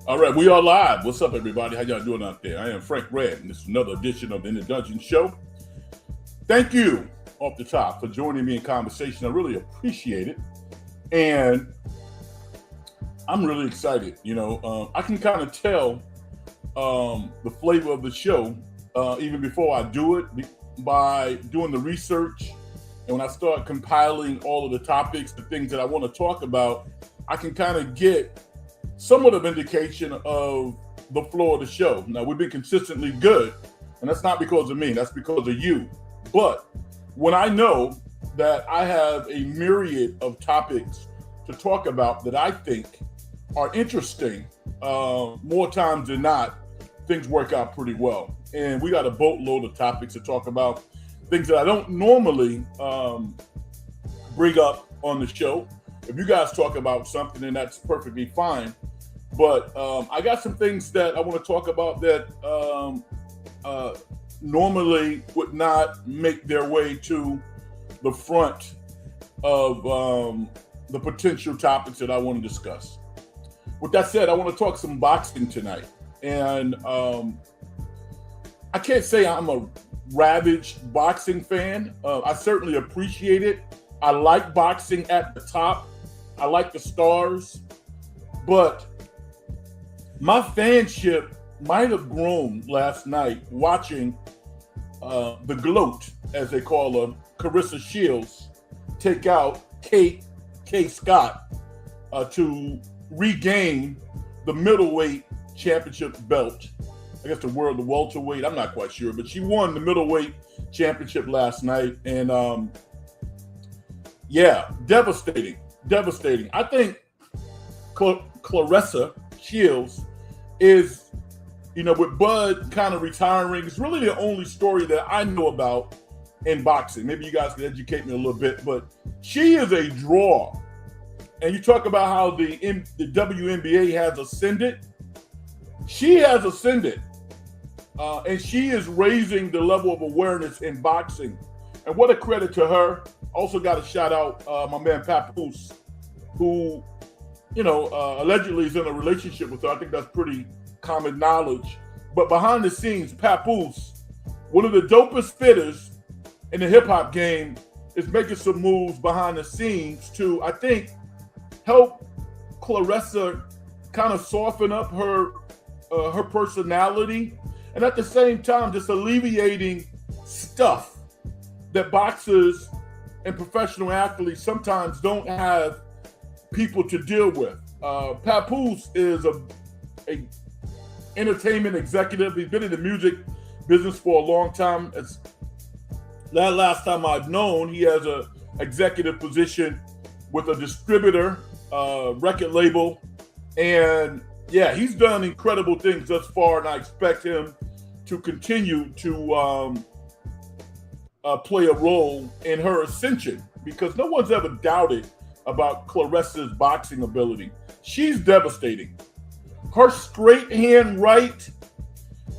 All right, we are live. What's up, everybody? How y'all doing out there? I am Frank Red, and this is another edition of the In the Dungeon Show. Thank you off the top for joining me in conversation. I really appreciate it, and I'm really excited. I can kind of tell the flavor of the show even before I do it by doing the research, and when I start compiling all of the topics, the things that I want to talk about, I can kind of get somewhat of indication of the flow of the show. Now, we've been consistently good, and that's not because of me, that's because of you. But when I know that I have a myriad of topics to talk about that I think are interesting, more times than not, things work out pretty well. And we got a boatload of topics to talk about, things that I don't normally bring up on the show. If you guys talk about something, then that's perfectly fine. But I got some things that I want to talk about that normally would not make their way to the front of the potential topics that I want to discuss. With that said, I want to talk some boxing tonight. And I can't say I'm a ravaged boxing fan. I certainly appreciate it. I like boxing at the top. I like the stars. But my fanship might have grown last night watching the GLOAT, as they call her, Claressa Shields, take out Kay Scott to regain the middleweight championship belt. I guess the welterweight, I'm not quite sure, but she won the middleweight championship last night. And devastating. I think Claressa Shields is, with Bud kind of retiring, it's really the only story that I know about in boxing. Maybe you guys can educate me a little bit, but she is a draw. And you talk about how the WNBA has ascended. She has ascended, and she is raising the level of awareness in boxing. And what a credit to her. Also got to shout out my man Papoose, who allegedly is in a relationship with her. I think that's pretty common knowledge. But behind the scenes, Papoose, one of the dopest fitters in the hip hop game, is making some moves behind the scenes to, I think, help Claressa kind of soften up her personality, and at the same time, just alleviating stuff that boxers and professional athletes sometimes don't have people to deal with. Papoose is a entertainment executive. He's been in the music business for a long time. It's that last time I've known, he has a executive position with a distributor, record label, and yeah, he's done incredible things thus far, and I expect him to continue to play a role in her ascension, because no one's ever doubted about Claressa's boxing ability. She's devastating. Her straight hand right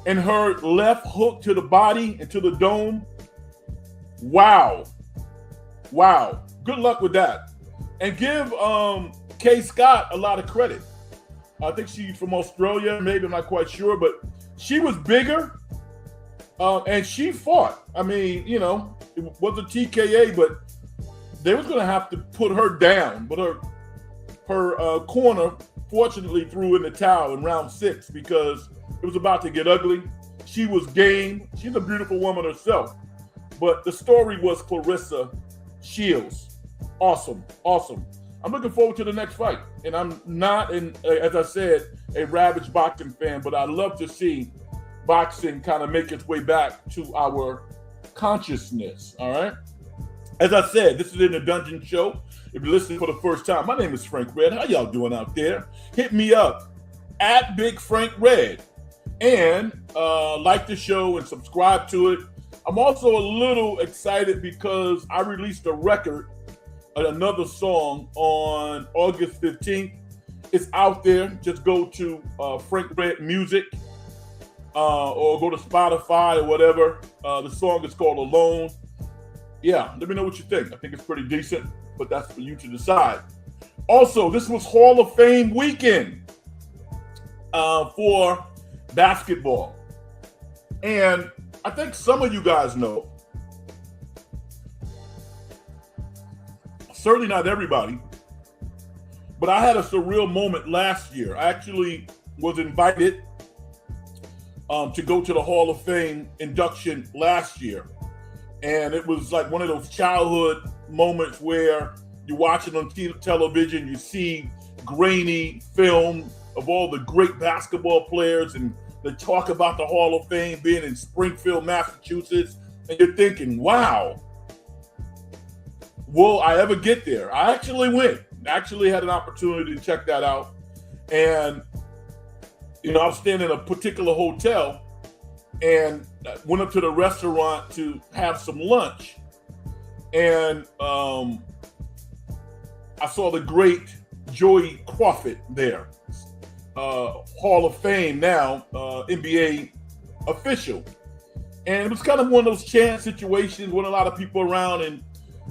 and her left hook to the body and to the dome. Wow. Good luck with that. And give Kay Scott a lot of credit. I think she's from Australia, maybe, I'm not quite sure, but she was bigger and she fought. I mean, it was a TKA, but they was going to have to put her down. But her corner, fortunately, threw in the towel in round 6 because it was about to get ugly. She was game. She's a beautiful woman herself. But the story was Claressa Shields. Awesome. I'm looking forward to the next fight. And I'm not, as I said, a ravaged boxing fan, but I love to see boxing kind of make its way back to our consciousness, all right? As I said, this is In the Dungeon Show. If you're listening for the first time, my name is Frank Red. How y'all doing out there? Hit me up at Big Frank Red and like the show and subscribe to it. I'm also a little excited because I released a record, another song, on August 15th. It's out there. Just go to Frank Red Music or go to Spotify or whatever. The song is called Alone. Yeah, let me know what you think. I think it's pretty decent, but that's for you to decide. Also, this was Hall of Fame weekend. for basketball. And I think some of you guys know, certainly not everybody, but I had a surreal moment last year. I actually was invited to go to the Hall of Fame induction last year. And it was like one of those childhood moments where you're watching on television, you see grainy film of all the great basketball players, and they talk about the Hall of Fame being in Springfield, Massachusetts, and you're thinking, wow, will I ever get there? I actually went. Actually had an opportunity to check that out. And, I was staying in a particular hotel and went up to the restaurant to have some lunch. And I saw the great Joey Crawford there, Hall of Fame now, NBA official. And it was kind of one of those chance situations with a lot of people around, and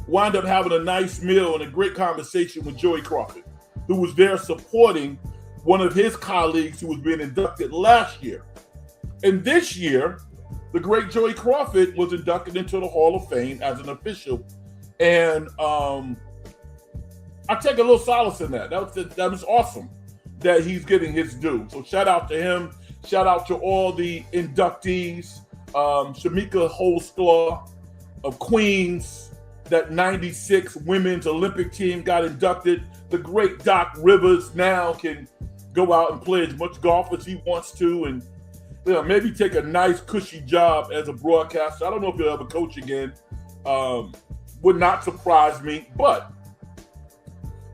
wind up having a nice meal and a great conversation with Joey Crawford, who was there supporting one of his colleagues who was being inducted last year. And this year, the great Joey Crawford was inducted into the Hall of Fame as an official. And I take a little solace in that. That was awesome that he's getting his due. So shout out to him. Shout out to all the inductees. Shamika Holsclaw of Queens, that 96 women's Olympic team got inducted. The great Doc Rivers now can go out and play as much golf as he wants to, and maybe take a nice cushy job as a broadcaster. I don't know if he'll ever coach again. Would not surprise me, but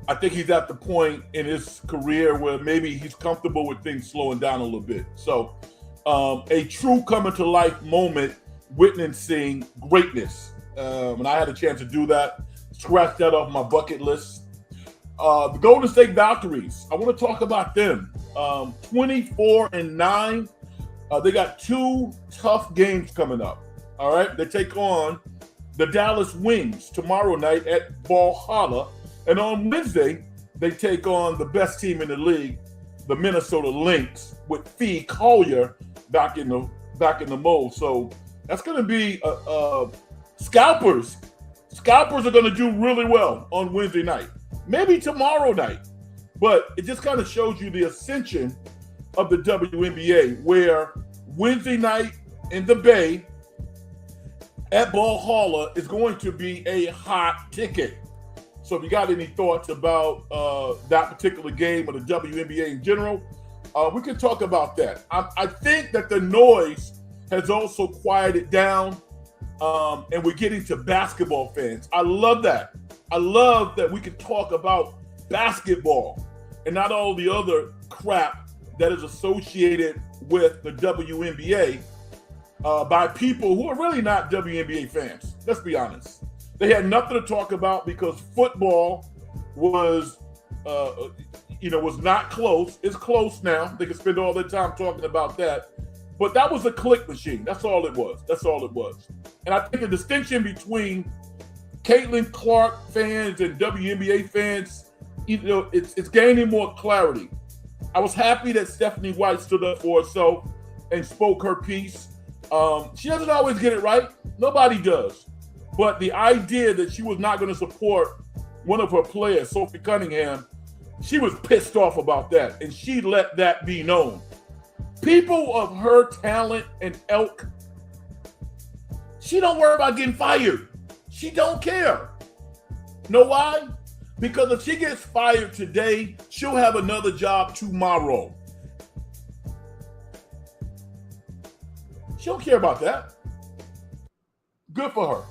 I think he's at the point in his career where maybe he's comfortable with things slowing down a little bit. So a true coming to life moment, witnessing greatness. And I had a chance to do that, scratch that off my bucket list. The Golden State Valkaries, I want to talk about them. 24-9. They got 2 tough games coming up. All right, they take on the Dallas Wings tomorrow night at Valhalla, and on Wednesday they take on the best team in the league, the Minnesota Lynx, with Fee Collier back in the mold. So that's going to be scalpers. Scalpers are going to do really well on Wednesday night, maybe tomorrow night. But it just kind of shows you the ascension of the WNBA, where Wednesday night in the Bay at Valhalla is going to be a hot ticket. So if you got any thoughts about that particular game or the WNBA in general, we can talk about that. I think that the noise has also quieted down, and we're getting to basketball fans. I love that. I love that we can talk about basketball and not all the other crap that is associated with the WNBA by people who are really not WNBA fans. Let's be honest. They had nothing to talk about because football was not close. It's close now. They can spend all their time talking about that. But that was a click machine. That's all it was. And I think the distinction between Caitlin Clark fans and WNBA fans, it's gaining more clarity. I was happy that Stephanie White stood up for herself and spoke her piece. She doesn't always get it right. Nobody does. But the idea that she was not going to support one of her players, Sophie Cunningham, she was pissed off about that, and she let that be known. People of her talent and ilk, she don't worry about getting fired. She don't care. Know why? Because if she gets fired today, she'll have another job tomorrow. She don't care about that. Good for her.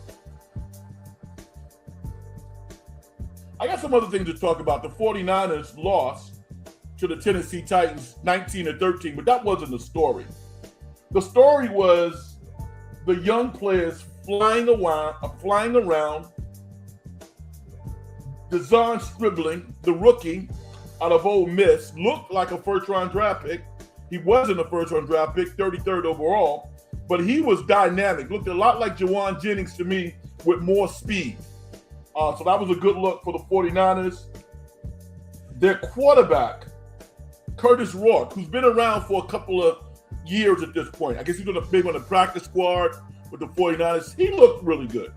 I got some other things to talk about. The 49ers lost to the Tennessee Titans 19-13, but that wasn't the story. The story was the young players flying around. Deshaun Scribbling, the rookie out of Ole Miss, looked like a first-round draft pick. He wasn't a first-round draft pick, 33rd overall, but he was dynamic. Looked a lot like Jawan Jennings to me with more speed. So that was a good look for the 49ers. Their quarterback Curtis Rourke, who's been around for a couple of years at this point. I guess he's been on the practice squad with the 49ers. He looked really good.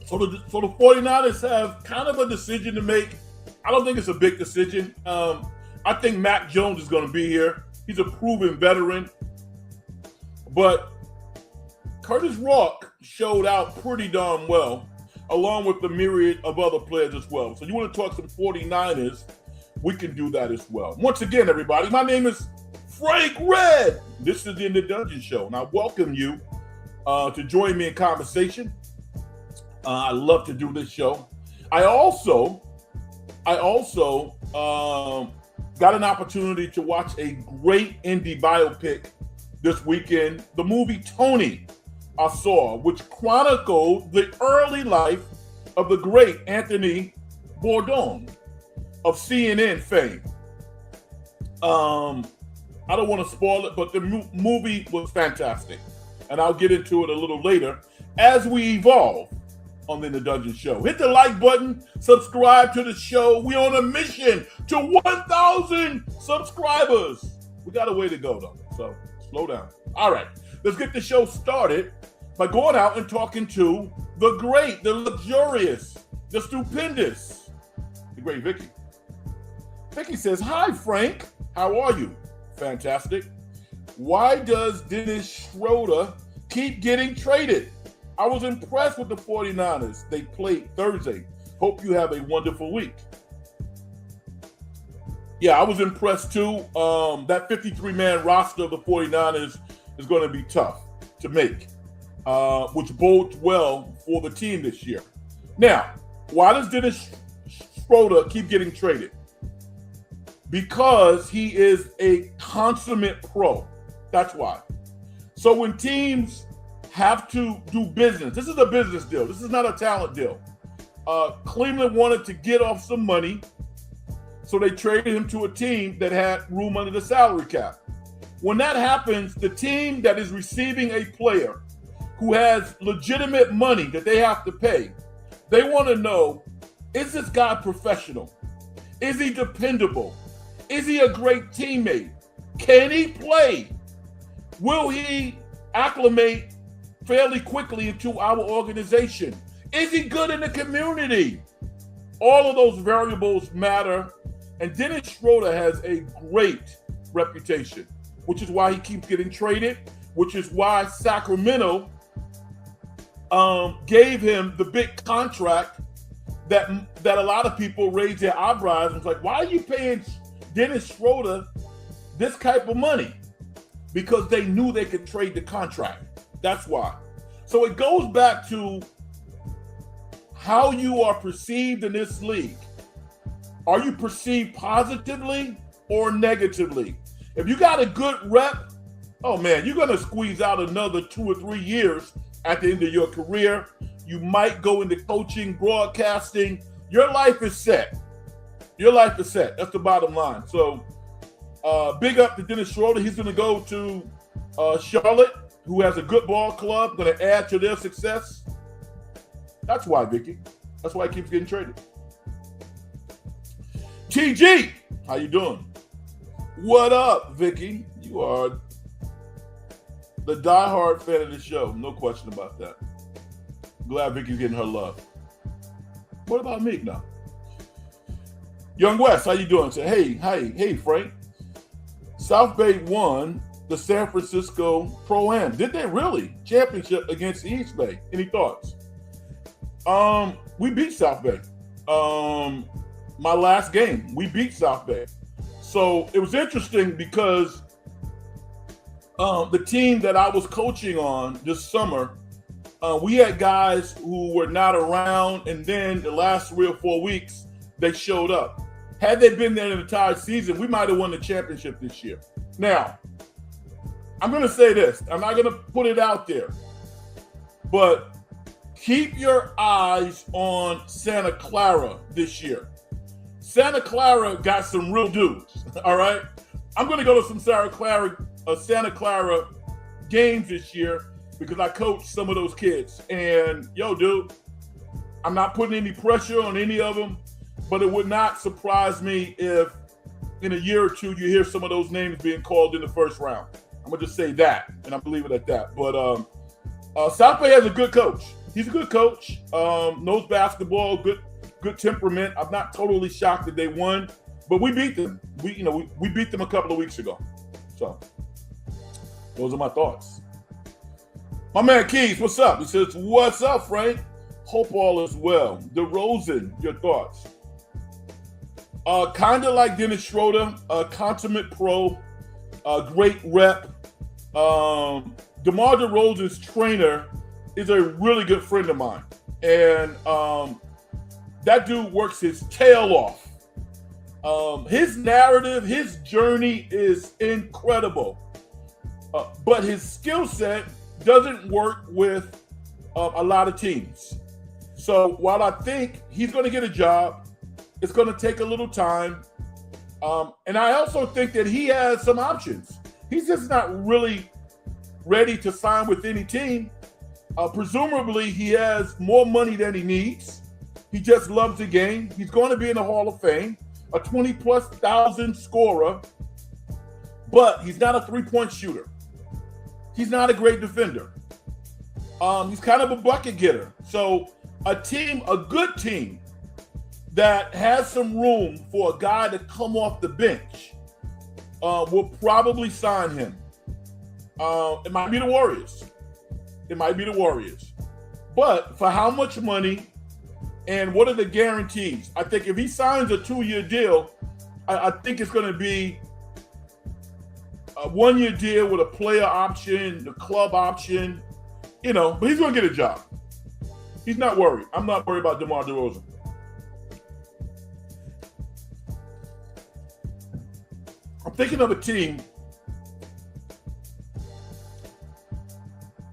So the 49ers have kind of a decision to make. I don't think it's a big decision. I think Mac Jones is going to be here. He's a proven veteran. But Curtis Rourke showed out pretty darn well, along with the myriad of other players as well. So you want to talk some 49ers, we can do that as well. Once again, everybody, my name is Frank Red. This is the In the Dungeon Show, and I welcome you to join me in conversation. I love to do this show. I also got an opportunity to watch a great indie biopic this weekend, the movie Tony I saw, which chronicled the early life of the great Anthony Bourdain of CNN fame. I don't want to spoil it, but the movie was fantastic, and I'll get into it a little later as we evolve on the In the Dungeon Show. Hit the like button, subscribe to the show. We're on a mission to 1,000 subscribers. We got a way to go, though, so slow down. All right, let's get the show started by going out and talking to the great, the luxurious, the stupendous, the great Vicky. Vicky says, "Hi, Frank. How are you?" Fantastic. "Why does Dennis Schroeder keep getting traded? I was impressed with the 49ers. They played Thursday. Hope you have a wonderful week." Yeah, I was impressed too. That 53-man roster of the 49ers is going to be tough to make, which bodes well for the team this year. Now, why does Dennis Schroeder keep getting traded? Because he is a consummate pro. That's why. So when teams have to do business, this is a business deal. This is not a talent deal. Cleveland wanted to get off some money, so they traded him to a team that had room under the salary cap. When that happens, the team that is receiving a player who has legitimate money that they have to pay, they want to know, is this guy professional? Is he dependable? Is he a great teammate? Can he play? Will he acclimate fairly quickly into our organization? Is he good in the community? All of those variables matter, and Dennis Schroeder has a great reputation, which is why he keeps getting traded, which is why Sacramento gave him the big contract that a lot of people raised their eyebrows and was like, why are you paying Dennis Schroeder this type of money? Because they knew they could trade the contract. That's why. So it goes back to how you are perceived in this league. Are you perceived positively or negatively? If you got a good rep, oh man, you're going to squeeze out another 2 or 3 years at the end of your career. You might go into coaching, broadcasting. Your life is set. Your life is set. That's the bottom line. So big up to Dennis Schroeder. He's going to go to Charlotte, who has a good ball club, going to add to their success. That's why, Vicky. That's why he keeps getting traded. TG, how you doing? What up, Vicky? You are the diehard fan of the show. No question about that. Glad Vicky's getting her love. What about me now? Young West, how you doing? Say, hey, Frank. South Bay won the San Francisco Pro-Am. Did they really? Championship against East Bay. Any thoughts? We beat South Bay. My last game, we beat South Bay. So it was interesting because the team that I was coaching on this summer, we had guys who were not around, and then the last 3 or 4 weeks, they showed up. Had they been there the entire season, we might have won the championship this year. Now, I'm going to say this. I'm not going to put it out there, but keep your eyes on Santa Clara this year. Santa Clara got some real dudes, all right? I'm going to go to some Santa Clara games this year because I coached some of those kids. And, yo, dude, I'm not putting any pressure on any of them. but it would not surprise me if in a year or two you hear some of those names being called in the first round. I'm gonna just say that, and I'm leave it at that. But South Bay has a good coach. He's a good coach. Knows basketball. Good temperament. I'm not totally shocked that they won, but we beat them. We beat them a couple of weeks ago. So those are my thoughts. My man Keys, what's up? He says, "What's up, Frank? Hope all is well." DeRozan, your thoughts? Kind of like Dennis Schroeder, a consummate pro, a great rep. DeMar DeRozan's trainer is a really good friend of mine, and that dude works his tail off. His narrative, his journey is incredible, but his skill set doesn't work with a lot of teams. So while I think he's going to get a job, it's going to take a little time. And I also think that he has some options. He's just not really ready to sign with any team. Presumably, he has more money than he needs. He just loves the game. He's going to be in the Hall of Fame, a 20-plus thousand scorer, but he's not a three-point shooter. He's not a great defender. He's kind of a bucket getter. So a good team that has some room for a guy to come off the bench will probably sign him. It might be the Warriors. But for how much money and what are the guarantees? I think if he signs a 2-year deal, I think it's going to be a 1-year deal with a player option, the club option, but he's going to get a job. He's not worried. I'm not worried about DeMar DeRozan. I'm thinking of a team.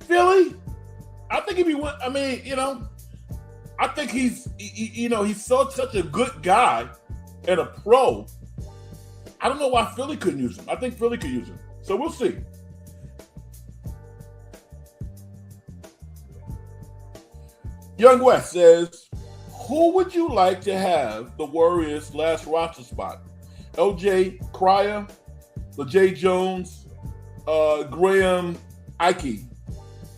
Philly, I think if he went, I think he's such a good guy and a pro. I don't know why Philly couldn't use him. I think Philly could use him. So we'll see. Young West says, who would you like to have the Warriors' last roster spot? LJ Cryer, LeJay Jones, Graham Ike.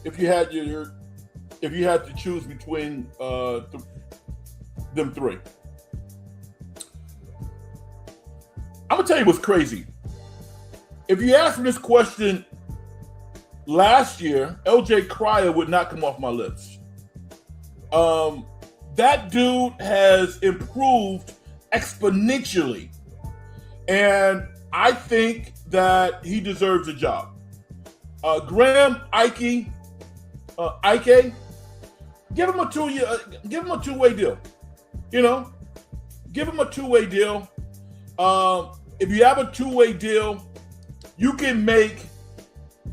If you had to choose between them three. I'm gonna tell you what's crazy. If you asked me this question last year, LJ Cryer would not come off my lips. That dude has improved exponentially, and I think that he deserves a job. Graham Ike, give him a 2-year, give him a 2-way deal. Give him a 2-way deal. If you have a 2-way deal, you can make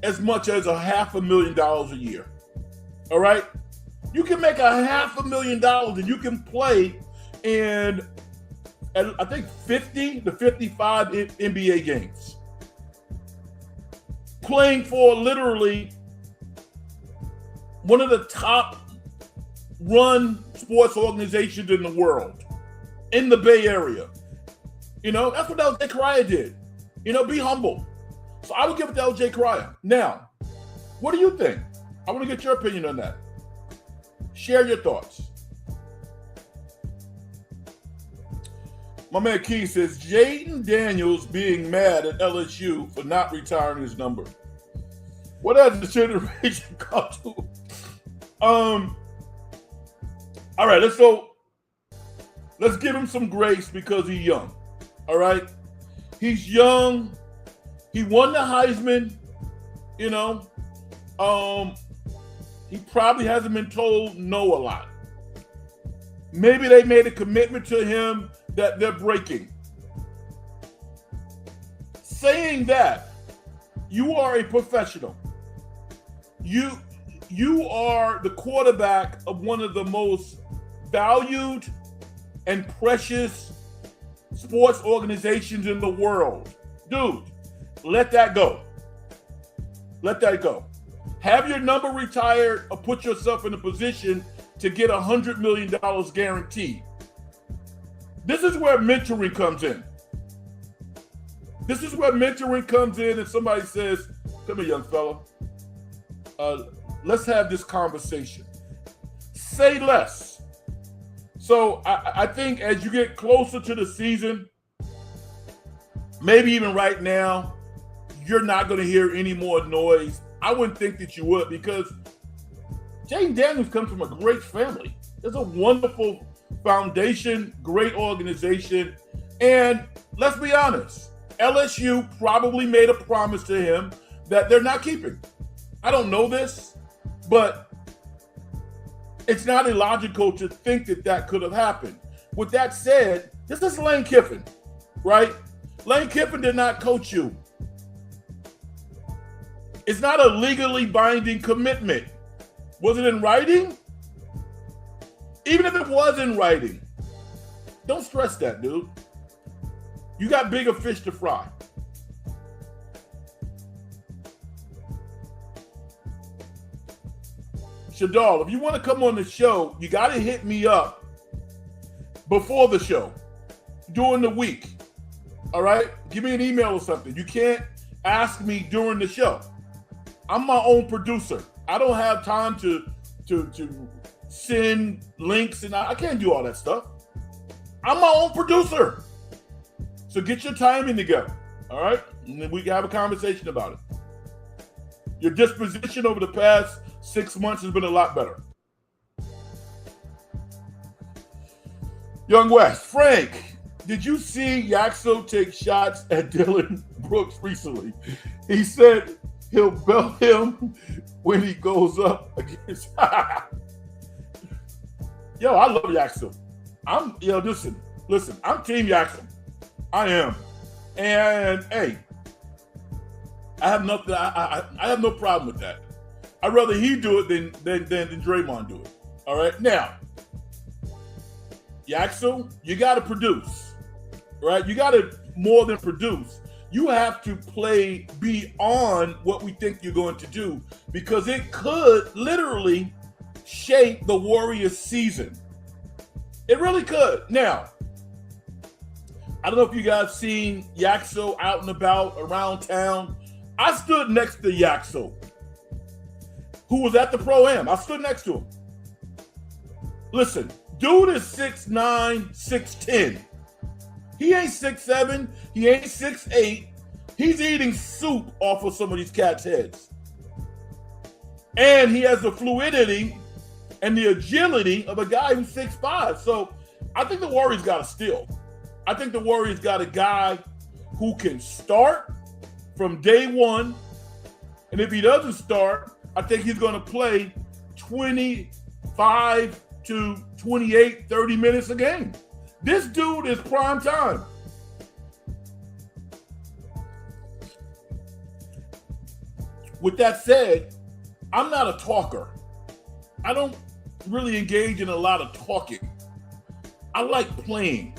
as much as $500,000 a year. All right? You can make $500,000 and you can play in, I think, 50 to 55 NBA games. Playing for literally one of the top run sports organizations in the world, in the Bay Area. That's what LJ Cryer did. Be humble. So I would give it to LJ Cryer. Now, what do you think? I want to get your opinion on that. Share your thoughts. My man Keith says, Jaden Daniels being mad at LSU for not retiring his number. What has the generation come to? All right, let's go. Let's give him some grace because he's young. All right? He's young. He won the Heisman. He probably hasn't been told no a lot. Maybe they made a commitment to him that they're breaking. Saying that, you are a professional. You are the quarterback of one of the most valued and precious sports organizations in the world. Dude, let that go. Let that go. Have your number retired or put yourself in a position to get $100 million guaranteed. This is where mentoring comes in. This is where mentoring comes in, and somebody says, come here, young fella. Let's have this conversation. Say less. So I think as you get closer to the season, maybe even right now, you're not going to hear any more noise. I wouldn't think that you would, because Jaden Daniels comes from a great family. There's a wonderful foundation, great organization. And let's be honest, LSU probably made a promise to him that they're not keeping. I don't know this, but it's not illogical to think that that could have happened. With that said, this is Lane Kiffin, right? Lane Kiffin did not coach you. It's not a legally binding commitment. Was it in writing? Even if it was in writing, don't stress that, dude. You got bigger fish to fry. Shadal, if you want to come on the show, you got to hit me up before the show, during the week. All right? Give me an email or something. You can't ask me during the show. I'm my own producer. I don't have time to send links, and I can't do all that stuff. I'm my own producer. So get your timing together, all right? And then we can have a conversation about it. Your disposition over the past 6 months has been a lot better. Young West, Frank, did you see Yaxo take shots at Dylan Brooks recently? He said he'll belt him when he goes up against. Yo, I love Yaxo. Listen, I'm Team Yaxo. I am. And hey, I have nothing. I have no problem with that. I'd rather he do it than Draymond do it. All right. Now, Yaxo, you got to produce, right? You got to more than produce. You have to play beyond what we think you're going to do, because it could literally shape the Warriors' season. It really could. Now, I don't know if you guys seen Yaxo out and about around town. I stood next to Yaxo, who was at the Pro-Am. I stood next to him. Listen, dude is 6'9", 6'10". He ain't 6'7", he ain't 6'8". He's eating soup off of some of these cats' heads. And he has the fluidity and the agility of a guy who's 6'5". So I think the Warriors got a steal. I think the Warriors got a guy who can start from day one. And if he doesn't start, I think he's going to play 25 to 28, 30 minutes a game. This dude is prime time. With that said, I'm not a talker. I don't really engage in a lot of talking. I like playing.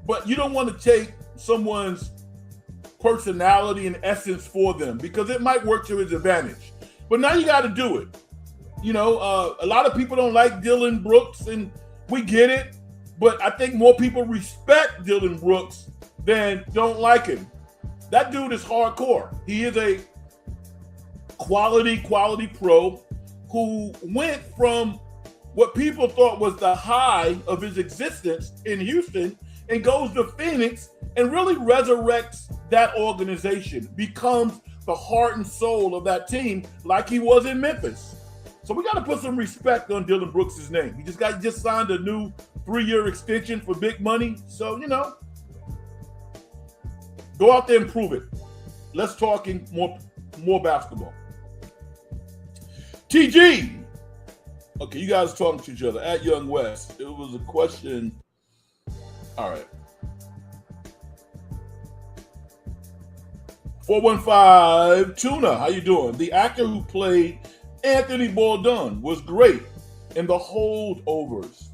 But you don't want to take someone's personality and essence for them, because it might work to his advantage. But now you got to do it. You know, a lot of people don't like Dylan Brooks, and we get it. But I think more people respect Dylan Brooks than don't like him. That dude is hardcore. He is a quality pro who went from what people thought was the high of his existence in Houston and goes to Phoenix and really resurrects that organization, becomes the heart and soul of that team like he was in Memphis. So we got to put some respect on Dylan Brooks' name. He just signed a new 3-year extension for big money. So, you know, go out there and prove it. Let's talking more basketball. TG. Okay, you guys are talking to each other at Young West. It was a question. All right. 415 Tuna, how you doing? The actor who played Anthony Bourdain was great in the Holdovers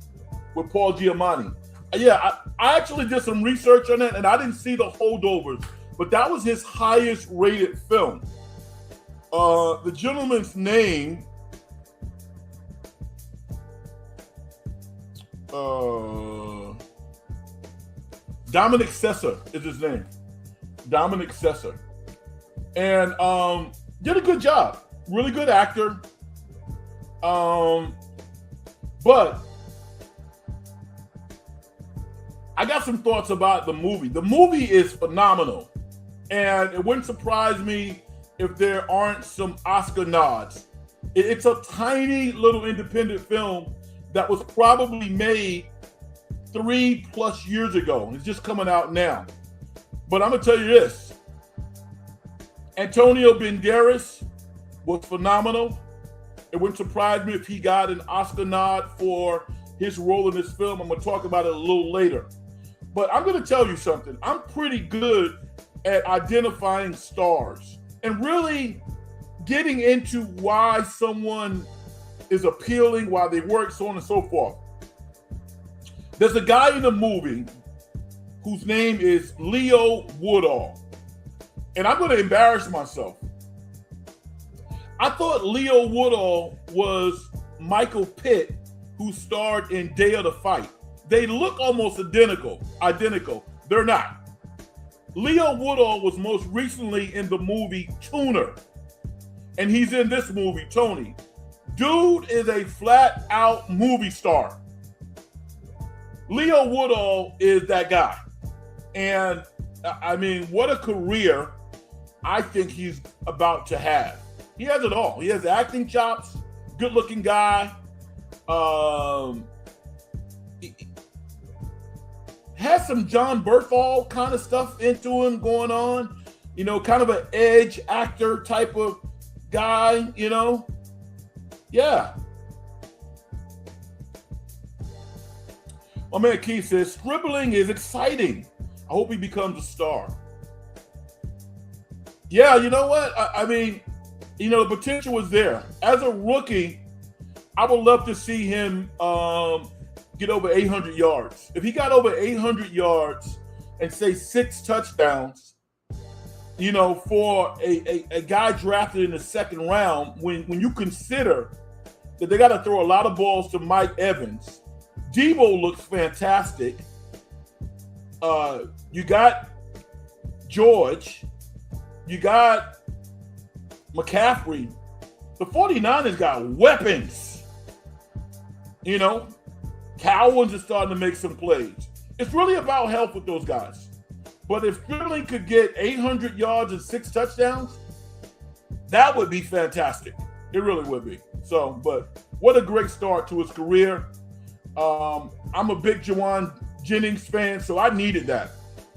with Paul Giamatti. Yeah, I actually did some research on it, and I didn't see the Holdovers, but that was his highest rated film. The gentleman's name, Dominic Sessa is his name. Dominic Sessa. And did a good job. Really good actor. But I got some thoughts about the movie. The movie is phenomenal. And it wouldn't surprise me if there aren't some Oscar nods. It's a tiny little independent film that was probably made 3+ years ago. It's just coming out now. But I'm going to tell you this. Antonio Banderas was phenomenal. It wouldn't surprise me if he got an Oscar nod for his role in this film. I'm going to talk about it a little later. But I'm going to tell you something. I'm pretty good at identifying stars and really getting into why someone is appealing, why they work, so on and so forth. There's a guy in the movie whose name is Leo Woodall. And I'm going to embarrass myself. I thought Leo Woodall was Michael Pitt, who starred in Day of the Fight. They look almost identical. They're not. Leo Woodall was most recently in the movie Tuner. And he's in this movie, Tony. Dude is a flat out movie star. Leo Woodall is that guy. And I mean, what a career I think he's about to have. He has it all. He has acting chops, good looking guy. Has some John Berthal kind of stuff into him going on. You know, kind of an edge actor type of guy, you know. Yeah. My man Keith says, scribbling is exciting. I hope he becomes a star. Yeah, you know what? I mean, you know, the potential was there. As a rookie, I would love to see him get over 800 yards. If he got over 800 yards and say 6 touchdowns, you know, for a guy drafted in the second round, when you consider that they got to throw a lot of balls to Mike Evans, Debo looks fantastic. You got George. You got McCaffrey. The 49ers got weapons. You know, Cowens is starting to make some plays. It's really about health with those guys. But if Sterling could get 800 yards and 6 touchdowns, that would be fantastic. It really would be. So, but what a great start to his career. I'm a big Jawan Jennings fan, so I needed that.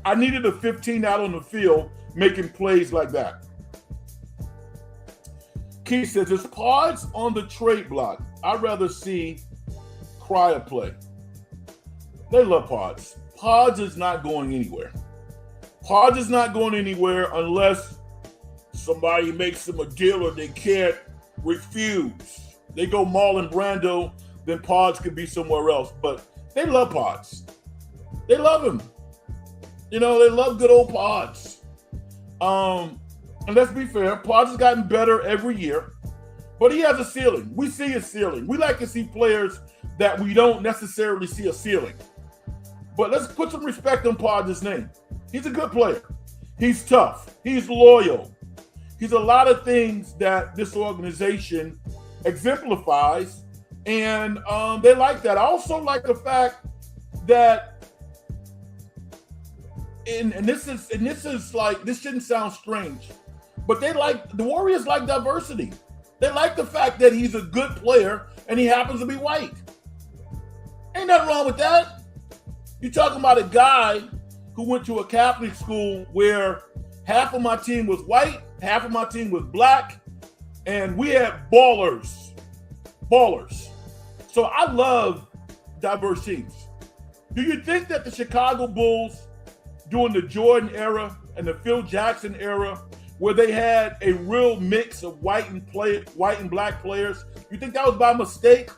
I needed a 15 out on the field making plays like that. Keith says, there's pods on the trade block. I'd rather see Cryer play. They love pods. Pods is not going anywhere. Pods is not going anywhere unless somebody makes them a deal or they can't refuse. They go Marlon Brando, then Pods could be somewhere else. But they love Pods. They love him. You know, they love good old Pods. And let's be fair, Pods has gotten better every year, but he has a ceiling. We see a ceiling. We like to see players that we don't necessarily see a ceiling. But let's put some respect on Pods' name. He's a good player. He's tough. He's loyal. He's a lot of things that this organization exemplifies, and they like that. I also like the fact that, and this is like, this shouldn't sound strange, but the Warriors like diversity. They like the fact that he's a good player and he happens to be white. Ain't nothing wrong with that. You're talking about a guy who went to a Catholic school where half of my team was white, half of my team was black, and we had ballers. Ballers. So I love diverse teams. Do you think that the Chicago Bulls during the Jordan era and the Phil Jackson era, where they had a real mix of white and black players, you think that was by mistake?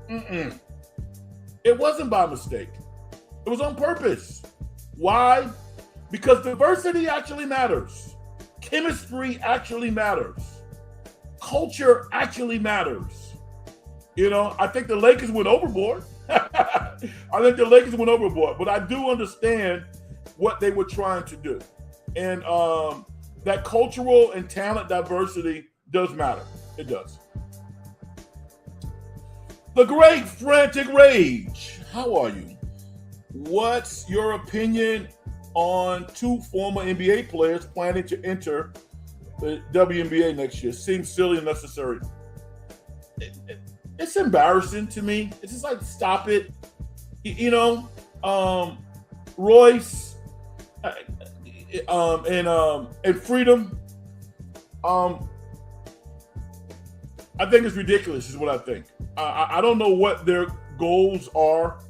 It wasn't by mistake. It was on purpose. Why? Because diversity actually matters. Chemistry actually matters. Culture actually matters. You know, I think the Lakers went overboard. I think the Lakers went overboard, but I do understand what they were trying to do. And that cultural and talent diversity does matter. It does. The Great Frantic Rage. How are you? What's your opinion on two former NBA players planning to enter the WNBA next year? Seems silly and necessary. It's embarrassing to me. It's just like, stop it. You know, Royce and Freedom. I think it's ridiculous, is what I think. I don't know what their goals are.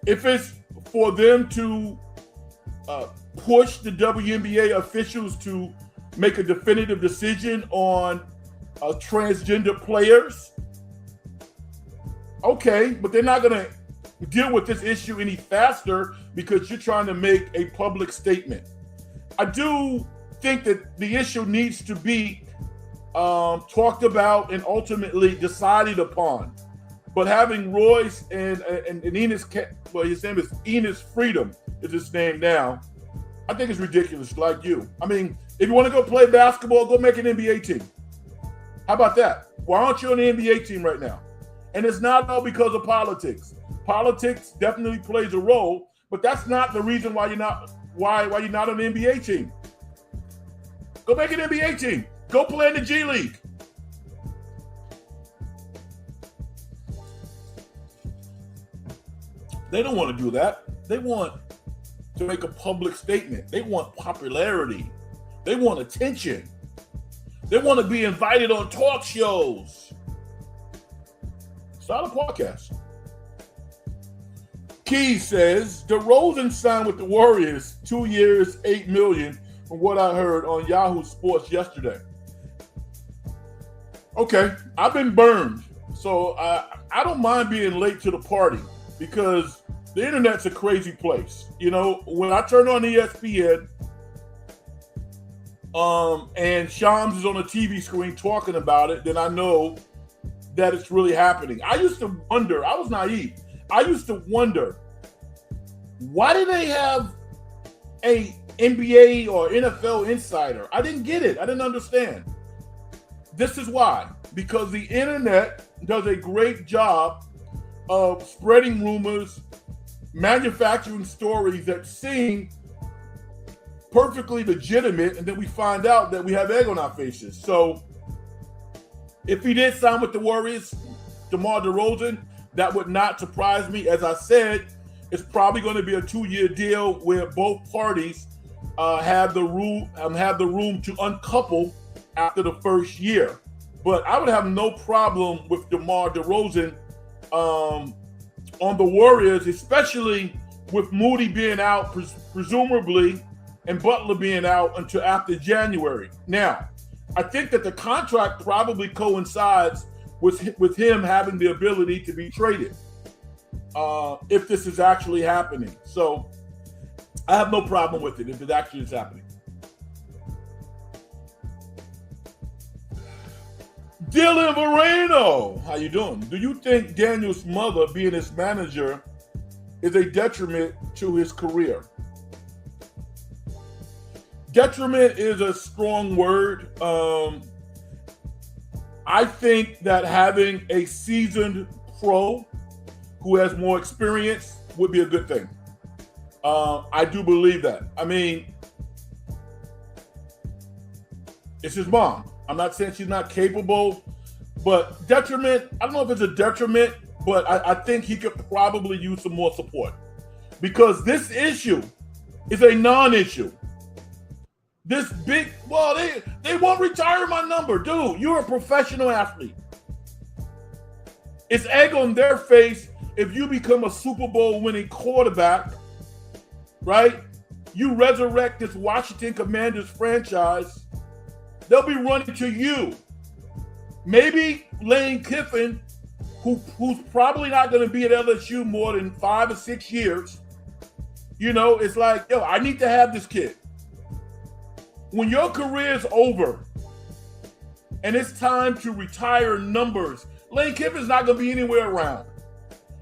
If it's for them to push the WNBA officials to make a definitive decision on transgender players, okay, but they're not going to deal with this issue any faster because you're trying to make a public statement. I do think that the issue needs to be talked about and ultimately decided upon. But having Royce and Enos, well, his name is Enos Freedom, is his name now. I think it's ridiculous, like you. I mean, if you want to go play basketball, go make an NBA team. How about that? Why aren't you on the NBA team right now? And it's not all because of politics. Politics definitely plays a role, but that's not the reason why you're not on the NBA team. Go make an NBA team. Go play in the G League. They don't want to do that. They want to make a public statement. They want popularity. They want attention. They want to be invited on talk shows. Start a podcast. Key says, DeRozan signed with the Warriors 2 years, $8 million, from what I heard on Yahoo Sports yesterday. Okay, I've been burned. So I don't mind being late to the party because the internet's a crazy place. You know, when I turn on ESPN and Shams is on the TV screen talking about it, then I know that it's really happening. I used to wonder, I was naive. I used to wonder, why do they have a NBA or NFL insider? I didn't get it. I didn't understand. This is why. Because the internet does a great job of spreading rumors, manufacturing stories that seem perfectly legitimate, and then we find out that we have egg on our faces. So if he did sign with the Warriors, DeMar DeRozan, that would not surprise me. As I said, it's probably going to be a 2-year deal where both parties have the room to uncouple after the first year. But I would have no problem with DeMar DeRozan on the Warriors, especially with Moody being out, presumably, and Butler being out until after January. Now, I think that the contract probably coincides with him having the ability to be traded if this is actually happening. So I have no problem with it if it actually is happening. Dylan Moreno, how you doing? Do you think Daniel's mother being his manager is a detriment to his career? Detriment is a strong word. I think that having a seasoned pro who has more experience would be a good thing. I do believe that. I mean, it's his mom. I'm not saying she's not capable, but detriment, I don't know if it's a detriment, but I think he could probably use some more support because this issue is a non-issue. This big, well, they won't retire my number. Dude, you're a professional athlete. It's egg on their face if you become a Super Bowl winning quarterback, right? You resurrect this Washington Commanders franchise. They'll be running to you. Maybe Lane Kiffin, who's probably not going to be at LSU more than 5 or 6 years. You know, it's like, yo, I need to have this kid. When your career is over and it's time to retire numbers Lane Kiffin's not going to be anywhere around.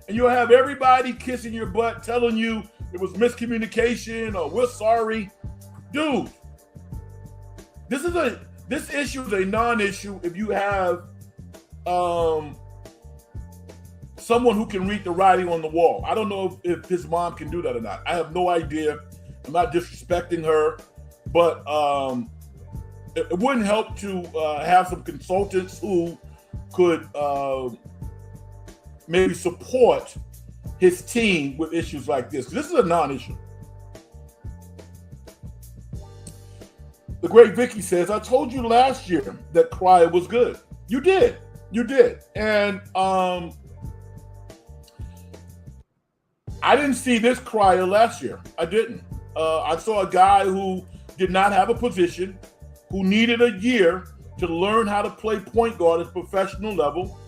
And you'll have everybody kissing your butt, telling you it was miscommunication or we're sorry. Dude, this issue is a non-issue if you have someone who can read the writing on the wall. I don't know if his mom can do that or not. I have no idea. I'm not disrespecting her, but it wouldn't help to have some consultants who could maybe support his team with issues like this. This is a non-issue. The great Vicky says, I told you last year that Cryer was good. You did. And I didn't see this Cryer last year. I didn't. I saw a guy who did not have a position, who needed a year to learn how to play point guard at a professional level,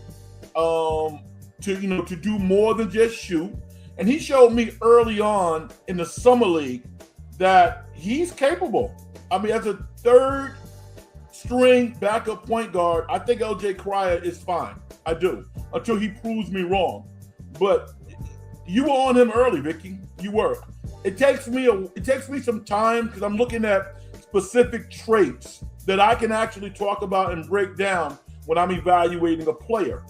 to do more than just shoot. And he showed me early on in the summer league that he's capable. I mean, as a third string backup point guard, I think LJ Cryer is fine. I do, until he proves me wrong. But you were on him early, Vicky. You were. It takes me some time because I'm looking at specific traits that I can actually talk about and break down when I'm evaluating a player.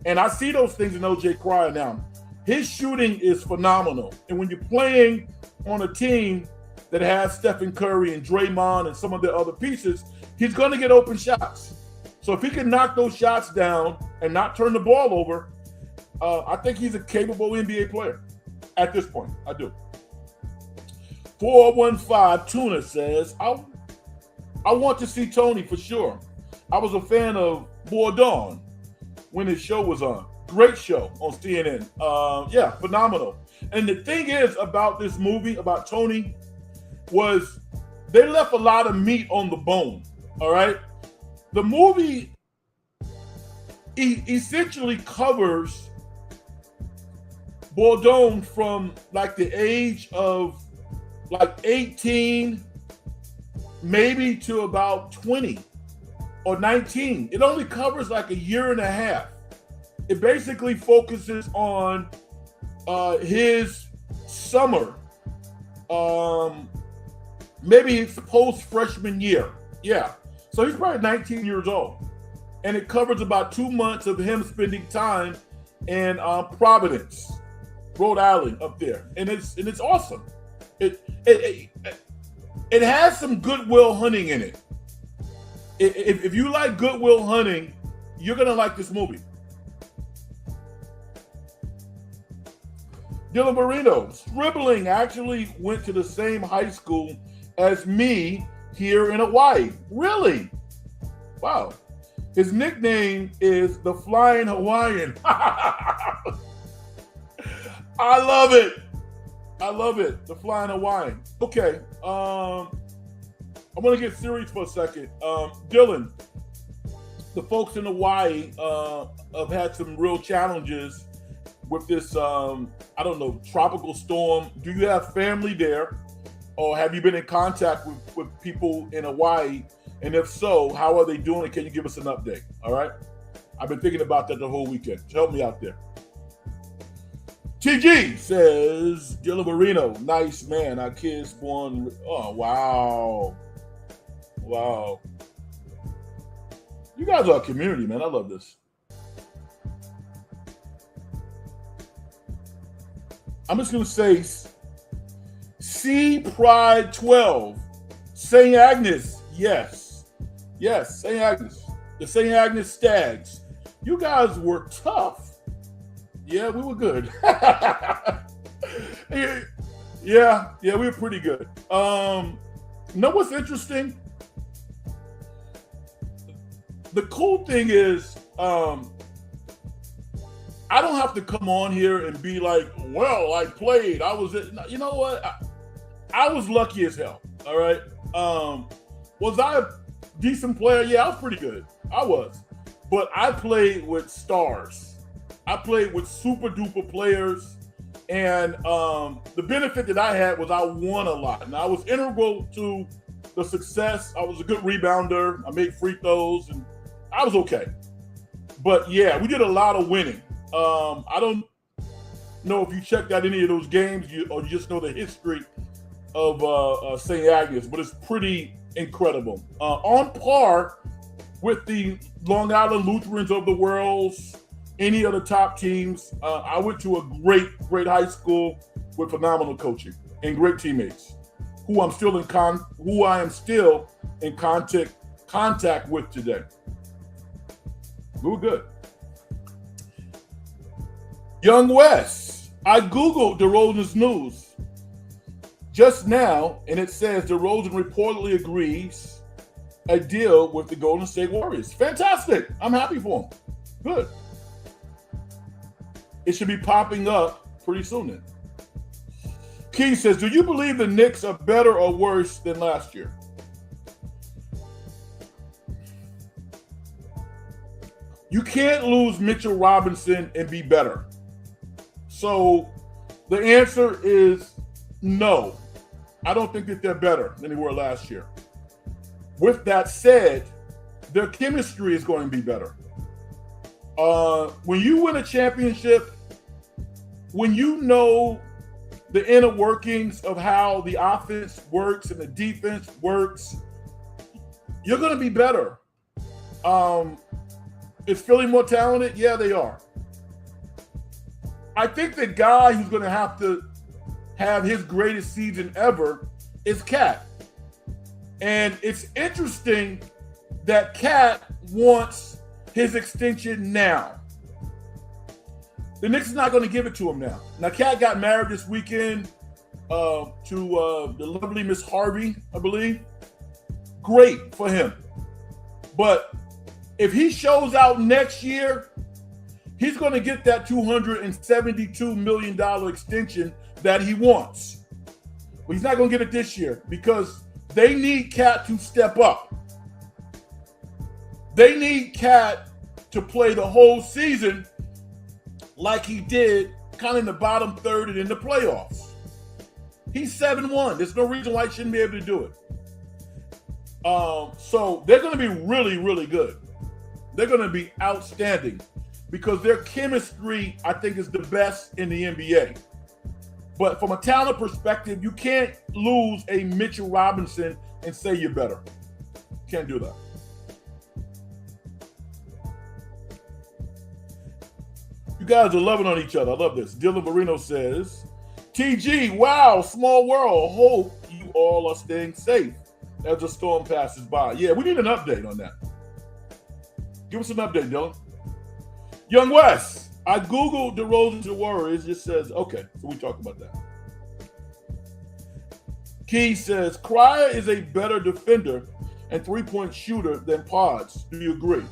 And I see those things in LJ Cryer now. His shooting is phenomenal. And when you're playing on a team that has Stephen Curry and Draymond and some of the other pieces, he's going to get open shots. So if he can knock those shots down and not turn the ball over, I think he's a capable NBA player at this point. I do. 415 Tuna says, I want to see Tony for sure. I was a fan of Bourdain when his show was on. Great show on CNN. Yeah, phenomenal. And the thing is about this movie, about Tony, was they left a lot of meat on the bone, all right? The movie essentially covers Bourdain from like the age of like 18 maybe to about 20 or 19. It only covers like a year and a half. It basically focuses on his summer, maybe his post-freshman year. Yeah. So he's probably 19 years old. And it covers about 2 months of him spending time in Providence, Rhode Island up there. And it's awesome. It has some Good Will Hunting in it. If you like Good Will Hunting, you're going to like this movie. Dylan Marino, Stribling actually went to the same high school as me here in Hawaii. Really? Wow. His nickname is the Flying Hawaiian. I love it. The Flying Hawaiian. Okay. I'm going to get serious for a second. Dylan, the folks in Hawaii have had some real challenges with this, tropical storm. Do you have family there? Or have you been in contact with people in Hawaii? And if so, how are they doing? Can you give us an update? All right. I've been thinking about that the whole weekend. So help me out there. TG says, Dylan Marino, nice man. Our kids born. Oh, wow. Wow. You guys are a community, man. I love this. I'm just going to say C Pride 12. St. Agnes. Yes, St. Agnes. The St. Agnes Stags. You guys were tough. Yeah, we were good. yeah, we were pretty good. You know what's interesting? The cool thing is, I don't have to come on here and be like, well, I played. You know what? I was lucky as hell. All right. Was I a decent player? Yeah, I was pretty good. I was. But I played with stars. I played with super duper players. And the benefit that I had was I won a lot. And I was integral to the success. I was a good rebounder. I made free throws and I was okay. But yeah, we did a lot of winning. I don't know if you checked out any of those games or you just know the history of St. Agnes, but it's pretty incredible. On par with the Long Island Lutherans of the world, any other top teams. I went to a great high school with phenomenal coaching and great teammates, who I am still in contact with today. We were good. Young West, I Googled DeRozan's news just now, and it says DeRozan reportedly agrees a deal with the Golden State Warriors. Fantastic. I'm happy for him. Good. It should be popping up pretty soon then. Key says, do you believe the Knicks are better or worse than last year? You can't lose Mitchell Robinson and be better. So the answer is no. I don't think that they're better than they were last year. With that said, their chemistry is going to be better. When you win a championship, when you know the inner workings of how the offense works and the defense works, you're going to be better. Is Philly more talented? Yeah, they are. I think the guy who's going to have his greatest season ever is Cat. And it's interesting that Cat wants his extension now. The Knicks is not going to give it to him now. Now, Cat got married this weekend to the lovely Miss Harvey, I believe. Great for him. But if he shows out next year, he's going to get that $272 million extension that he wants. But he's not going to get it this year because they need Cat to step up. They need Cat to play the whole season like he did kind of in the bottom third and in the playoffs. He's 7-1. There's no reason why he shouldn't be able to do it. So they're going to be really, really good. They're going to be outstanding because their chemistry, I think, is the best in the NBA. But from a talent perspective, you can't lose a Mitchell Robinson and say you're better. Can't do that. You guys are loving on each other. I love this. Dylan Marino says, TG, wow, small world. Hope you all are staying safe as the storm passes by. Yeah, we need an update on that. Give us an update, Dylan. Young West, I Googled DeRozan to Warriors. It says, okay, so we talk about that. Key says, Cryer is a better defender and three-point shooter than Pods. Do you agree?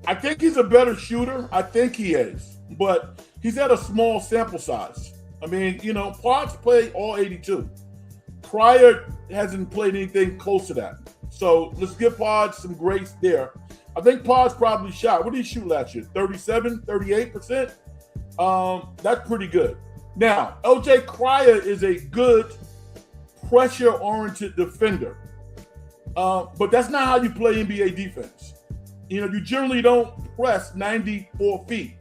I think he's a better shooter. I think he is. But he's at a small sample size. I mean, you know, Pods played all 82. Cryer hasn't played anything close to that. So let's give Pods some grace there. I think Pods probably shot. What did he shoot last year? 37, 38%? That's pretty good. Now, LJ Cryer is a good pressure-oriented defender. But that's not how you play NBA defense. You know, you generally don't press 94 feet.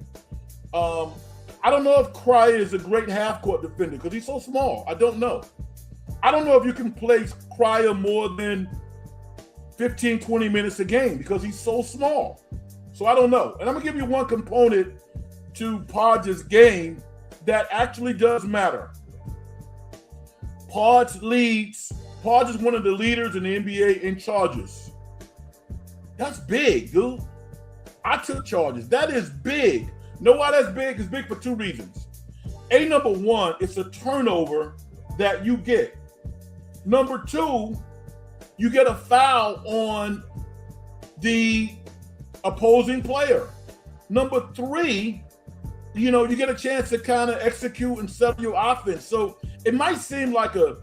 I don't know if Cryer is a great half-court defender because he's so small. I don't know. I don't know if you can play Cryer more than 15, 20 minutes a game because he's so small. So I don't know. And I'm going to give you one component to Pods' game that actually does matter. Pods is one of the leaders in the NBA in charges. That's big, dude. I took charges. That is big. Know why that's big? It's big for two reasons. Number one, it's a turnover that you get. Number two, you get a foul on the opposing player. Number three, you know, you get a chance to kind of execute and set up your offense. So it might seem like a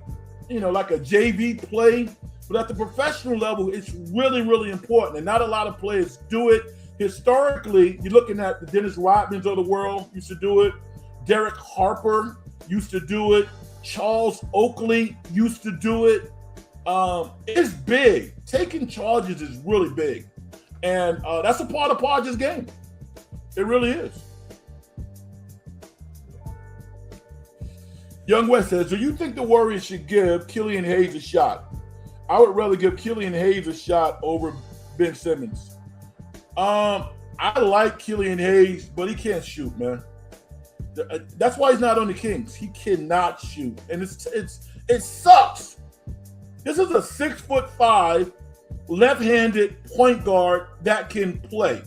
JV play, but at the professional level, it's really, really important. And not a lot of players do it. Historically, you're looking at the Dennis Rodmans of the world used to do it. Derek Harper used to do it. Charles Oakley used to do it. It's big. Taking charges is really big. And that's a part of Podge's game. It really is. Young West says, do you think the Warriors should give Killian Hayes a shot? I would rather give Killian Hayes a shot over Ben Simmons. I like Killian Hayes, but he can't shoot, man. That's why he's not on the Kings. He cannot shoot. And it sucks. This is a 6'5", left-handed point guard that can play.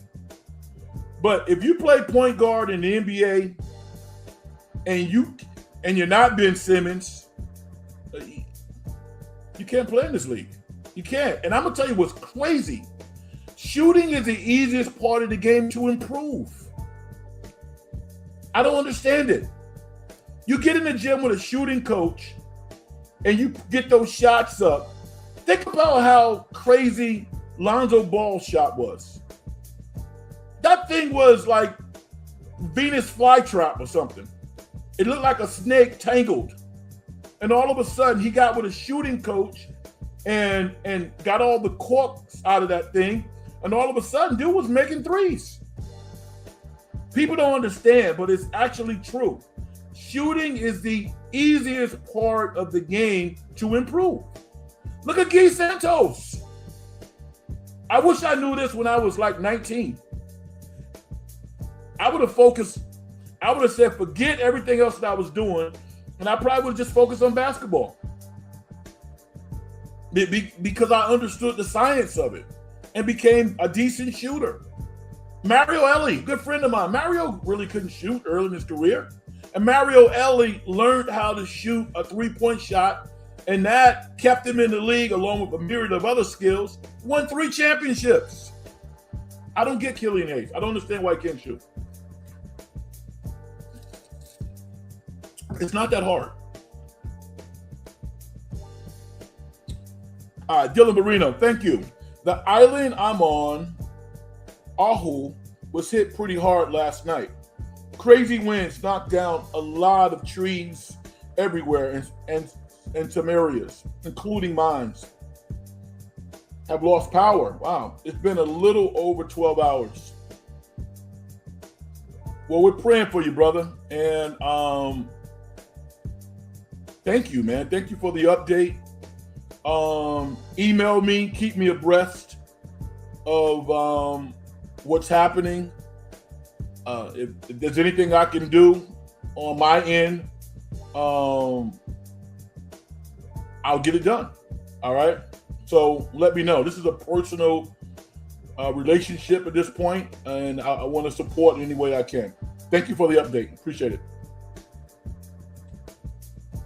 But if you play point guard in the NBA and you're not Ben Simmons, you can't play in this league. You can't. And I'm gonna tell you what's crazy. Shooting is the easiest part of the game to improve. I don't understand it. You get in the gym with a shooting coach and you get those shots up. Think about how crazy Lonzo Ball's shot was. That thing was like Venus flytrap or something. It looked like a snake tangled. And all of a sudden, he got with a shooting coach and got all the corks out of that thing. And all of a sudden, dude was making threes. People don't understand, but it's actually true. Shooting is the easiest part of the game to improve. Look at Guy Santos. I wish I knew this when I was like 19. I would have focused. I would have said, forget everything else that I was doing, and I probably would have just focused on basketball. Because I understood the science of it and became a decent shooter. Mario Ellie, good friend of mine. Mario really couldn't shoot early in his career. And Mario Ellie learned how to shoot a three-point shot, and that kept him in the league along with a myriad of other skills. Won 3 championships. I don't get Killian Hayes. I don't understand why he can't shoot. It's not that hard. All right, Dylan Marino, thank you. The island I'm on, Oahu, was hit pretty hard last night. Crazy winds knocked down a lot of trees everywhere and some areas, including mine. Have lost power. Wow, it's been a little over 12 hours. Well, we're praying for you, brother. And thank you, man. Thank you for the update. Email me, keep me abreast of what's happening. If there's anything I can do on my end, I'll get it done. All right. So let me know. This is a personal relationship at this point, and I want to support in any way I can. Thank you for the update. Appreciate it.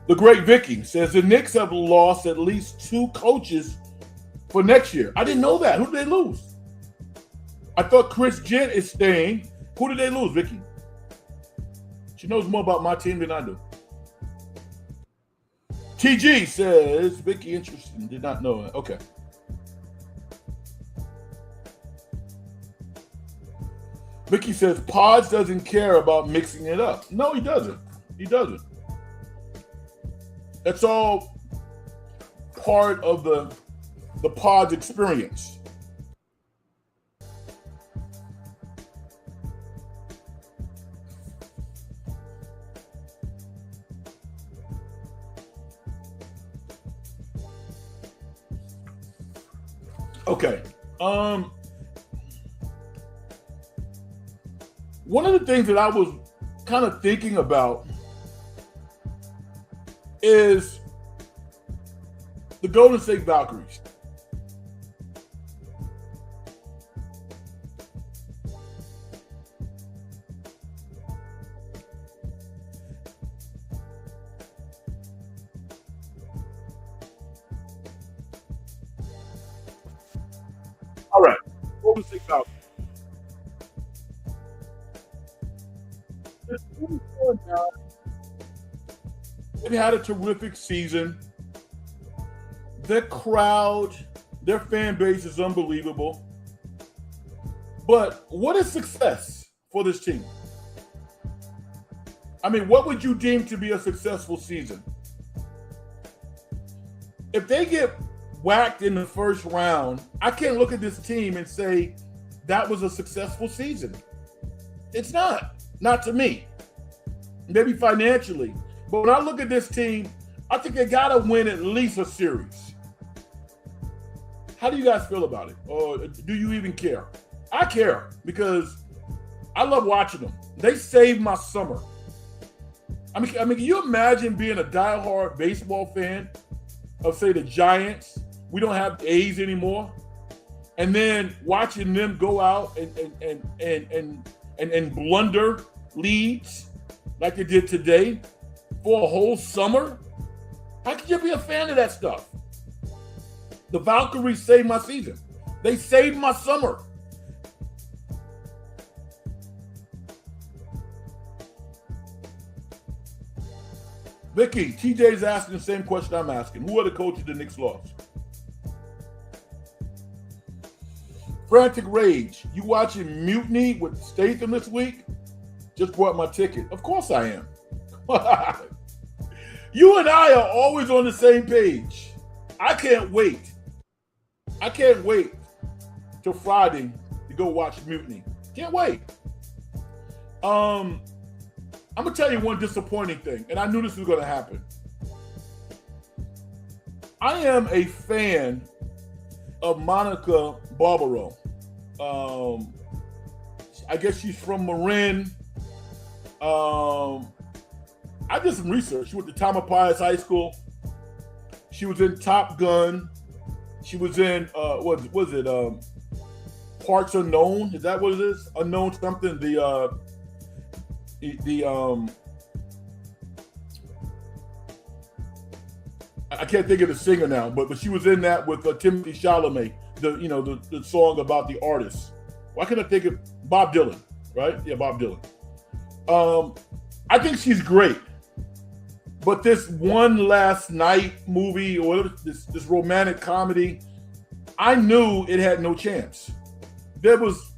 The great Vicky says the Knicks have lost at least 2 coaches for next year. I didn't know that. Who did they lose? I thought Chris Gent is staying. Who did they lose, Vicky? She knows more about my team than I do. TG says, Vicky, interesting. Did not know that. Okay. Vicky says, Pods doesn't care about mixing it up. No, he doesn't. He doesn't. That's all part of the Pods experience. Okay. One of the things that I was kind of thinking about is the Golden State Valkyries. All right, Golden State Valkyries. They had a terrific season. Their crowd, their fan base is unbelievable. But what is success for this team? I mean, what would you deem to be a successful season? if they get whacked in the first round, I can't look at this team and say that was a successful season. It's not to me. Maybe financially, but when I look at this team, I think they gotta win at least a series. How do you guys feel about it? Or do you even care? I care because I love watching them. They saved my summer. I mean, can you imagine being a diehard baseball fan of, say, the Giants? We don't have A's anymore, and then watching them go out and blunder leads like they did today for a whole summer. How could you be a fan of that stuff? The Valkaries saved my season. They saved my summer. Vicky, TJ's asking the same question I'm asking. Who are the coaches the Knicks lost? Frantic Rage, you watching Mutiny with Statham this week? Just bought my ticket. Of course I am. You and I are always on the same page. I can't wait. I can't wait till Friday to go watch Mutiny. Can't wait. I'm gonna tell you one disappointing thing, and I knew this was gonna happen. I am a fan of Monica Barbaro. I guess she's from Marin. I did some research. She went to Tamalpais High School. She was in Top Gun. She was in what was it? Parts Unknown. Is that what it is? Unknown something. I can't think of the singer now, but she was in that with Timothy Chalamet. The song about the artist. Why can't I think of Bob Dylan? Right? Yeah, Bob Dylan. I think she's great. But this One Last Night movie or this romantic comedy, I knew it had no chance. There was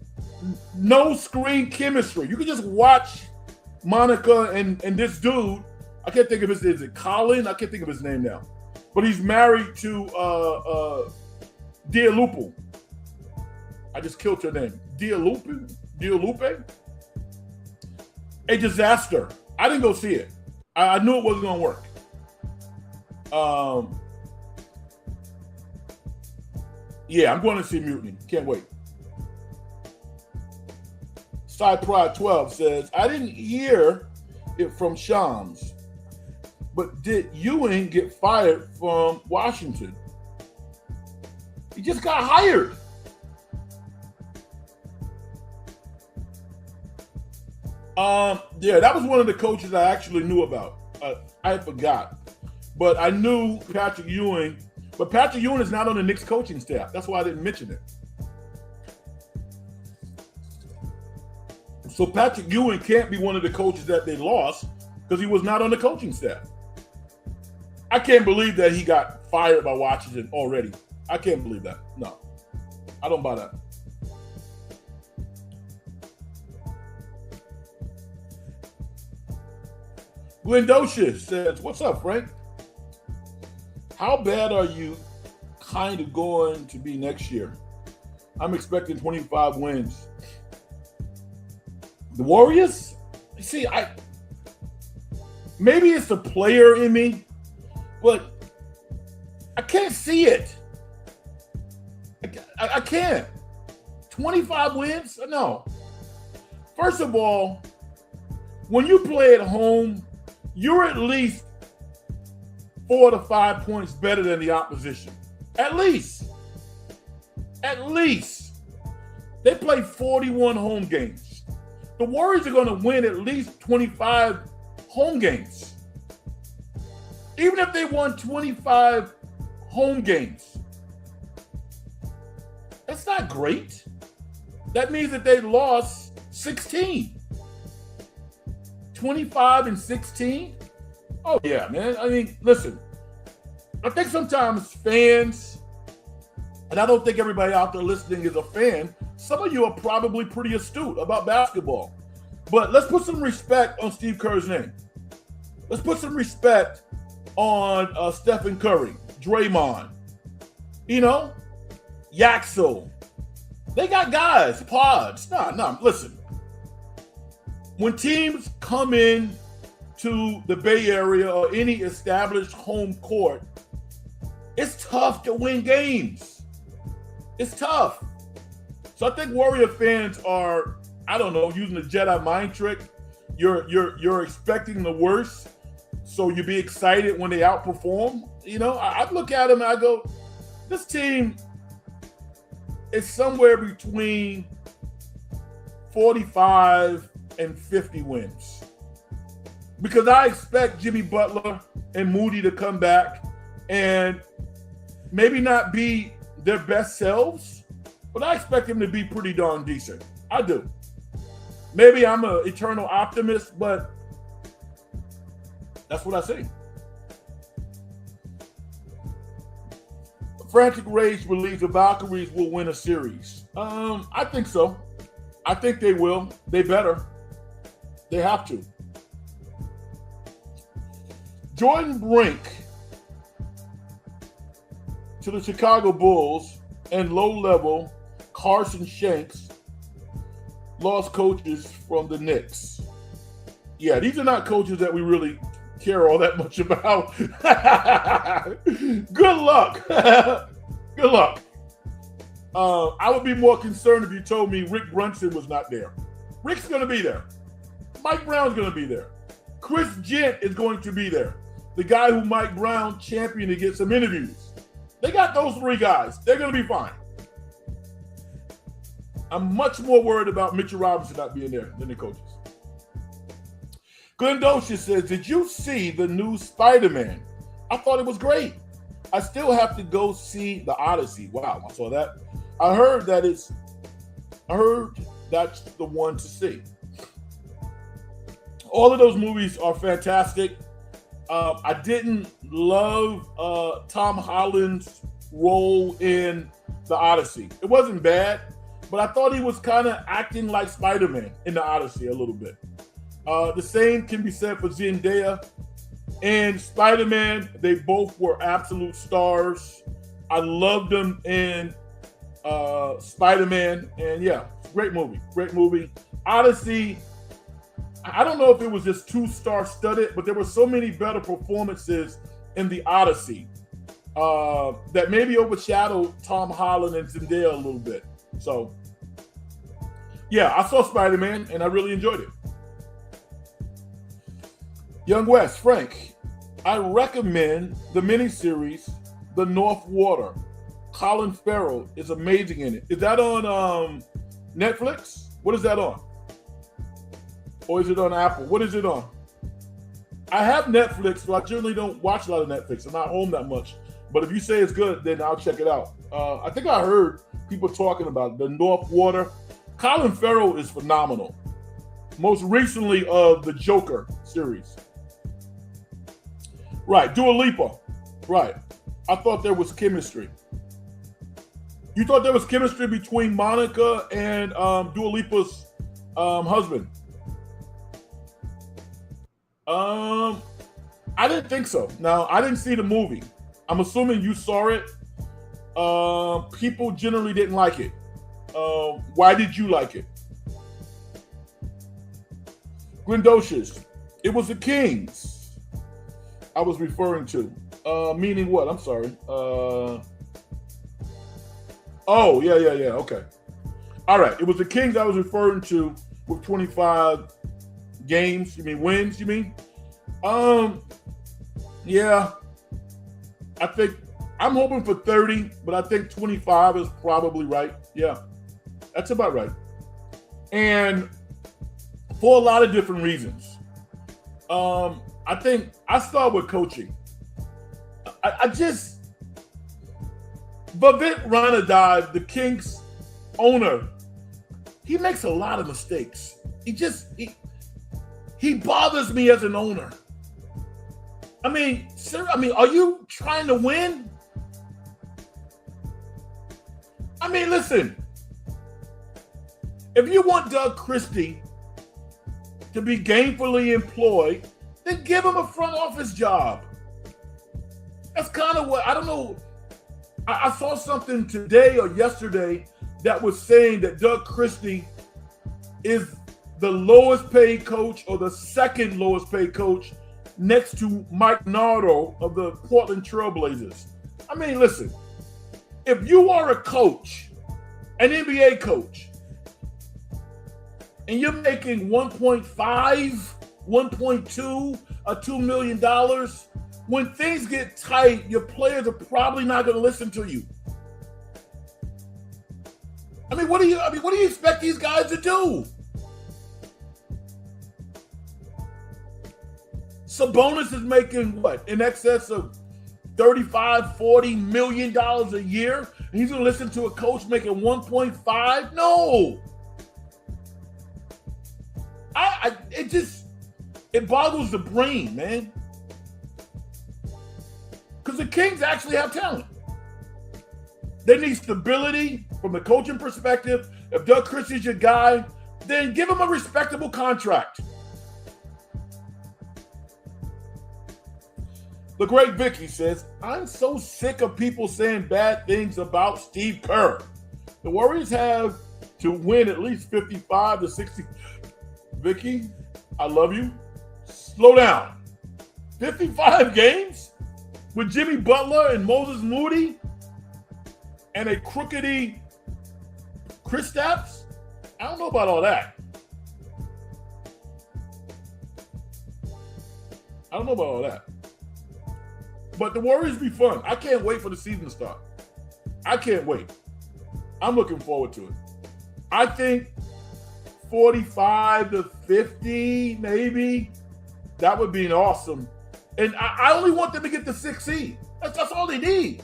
no screen chemistry. You could just watch Monica and this dude. I can't think of his name. Is it Colin? I can't think of his name now. But he's married to Dia Lupo. I just killed her name. Dia Lupe? A disaster. I didn't go see it. I knew it wasn't going to work. Yeah, I'm going to see Mutiny. Can't wait. Side Pride 12 says, I didn't hear it from Shams, but did Ewing get fired from Washington? He just got hired. Yeah, that was one of the coaches I actually knew about. I forgot. But I knew Patrick Ewing. But Patrick Ewing is not on the Knicks coaching staff. That's why I didn't mention it. So Patrick Ewing can't be one of the coaches that they lost because he was not on the coaching staff. I can't believe that he got fired by Washington already. I can't believe that. No, I don't buy that. Glendocious says, what's up, Frank? How bad are you kind of going to be next year? I'm expecting 25 wins. The Warriors? See, maybe it's the player in me, but I can't see it. I can't. 25 wins? No. First of all, when you play at home, you're at least 4 to 5 points better than the opposition. At least. At least. They play 41 home games. The Warriors are going to win at least 25 home games. Even if they won 25 home games, that's not great. That means that they lost 16. 25 and 16? Oh, yeah, man. I mean, listen, I think sometimes fans, and I don't think everybody out there listening is a fan, some of you are probably pretty astute about basketball. But let's put some respect on Steve Kerr's name. Let's put some respect on Stephen Curry. Draymond, Yaxel. They got guys, pods. Listen. When teams come in to the Bay Area or any established home court, it's tough to win games. It's tough. So I think Warrior fans are, using the Jedi mind trick. You're expecting the worst, so you be excited when they outperform. I look at them and I go, this team is somewhere between 45 and 50 wins. Because I expect Jimmy Butler and Moody to come back and maybe not be their best selves, but I expect them to be pretty darn decent. I do. Maybe I'm an eternal optimist, but that's what I see. Frantic Rage believes the Valkaries will win a series. I think so. I think they will. They better. They have to. Jordan Brink to the Chicago Bulls and low-level Carson Shanks lost coaches from the Knicks. Yeah, these are not coaches that we really care all that much about. Good luck. Good luck. I would be more concerned if you told me Rick Brunson was not there. Rick's going to be there. Mike Brown's going to be there. Chris Gent is going to be there. The guy who Mike Brown championed to get some interviews. They got those three guys. They're going to be fine. I'm much more worried about Mitchell Robinson not being there than the coaches. Glendosha says, did you see the new Spider-Man? I thought it was great. I still have to go see the Odyssey. Wow, I saw that. I heard that's the one to see. All of those movies are fantastic. I didn't love Tom Holland's role in the Odyssey. It wasn't bad, but I thought he was kind of acting like Spider-Man in the Odyssey a little bit. The same can be said for Zendaya and Spider-Man. They both were absolute stars. I loved them in Spider-Man, and yeah, great movie. Odyssey, I don't know if it was just too star-studded, but there were so many better performances in the Odyssey that maybe overshadowed Tom Holland and Zendaya a little bit. So, yeah, I saw Spider-Man, and I really enjoyed it. Young West, Frank, I recommend the miniseries, The North Water. Colin Farrell is amazing in it. Is that on Netflix? What is that on? Or is it on Apple? What is it on? I have Netflix, so I generally don't watch a lot of Netflix. I'm not home that much. But if you say it's good, then I'll check it out. I think I heard people talking about The North Water. Colin Farrell is phenomenal. Most recently of the Joker series. Right, Dua Lipa. Right. I thought there was chemistry. You thought there was chemistry between Monica and Dua Lipa's husband? I didn't think so. Now, I didn't see the movie. I'm assuming you saw it. People generally didn't like it. Why did you like it? Grindocious. It was the Kings I was referring to. Meaning what? I'm sorry. Oh, yeah. Okay. All right. It was the Kings I was referring to with 25 games. You mean wins, you mean? Yeah. I think I'm hoping for 30, but I think 25 is probably right. Yeah. That's about right. And for a lot of different reasons. I think I start with coaching. Vivek Ranadive, the Kings owner, he makes a lot of mistakes. He bothers me as an owner. I mean, are you trying to win? I mean, listen. If you want Doug Christie to be gainfully employed, then give him a front office job. That's kind of what, I don't know. I saw something today or yesterday that was saying that Doug Christie is the lowest paid coach or the second lowest paid coach next to Mike Nardo of the Portland Trailblazers. I mean, listen, if you are a coach, an NBA coach, and you're making 1.5, 1.2, or $2 million, when things get tight, your players are probably not going to listen to you. I mean, what do you expect these guys to do? Sabonis is making what, in excess of $35-40 million a year, and he's going to listen to a coach making 1.5? No. It boggles the brain, man. Because the Kings actually have talent. They need stability from the coaching perspective. If Doug Christie's your guy, then give him a respectable contract. The great Vicky says, I'm so sick of people saying bad things about Steve Kerr. The Warriors have to win at least 55 to 60. Vicky, I love you. Slow down. 55 games with Jimmy Butler and Moses Moody and a crookedy Kristaps? I don't know about all that. I don't know about all that. But the Warriors be fun. I can't wait for the season to start. I can't wait. I'm looking forward to it. I think 45 to 50, maybe. That would be awesome. And I only want them to get the 6th seed. That's all they need.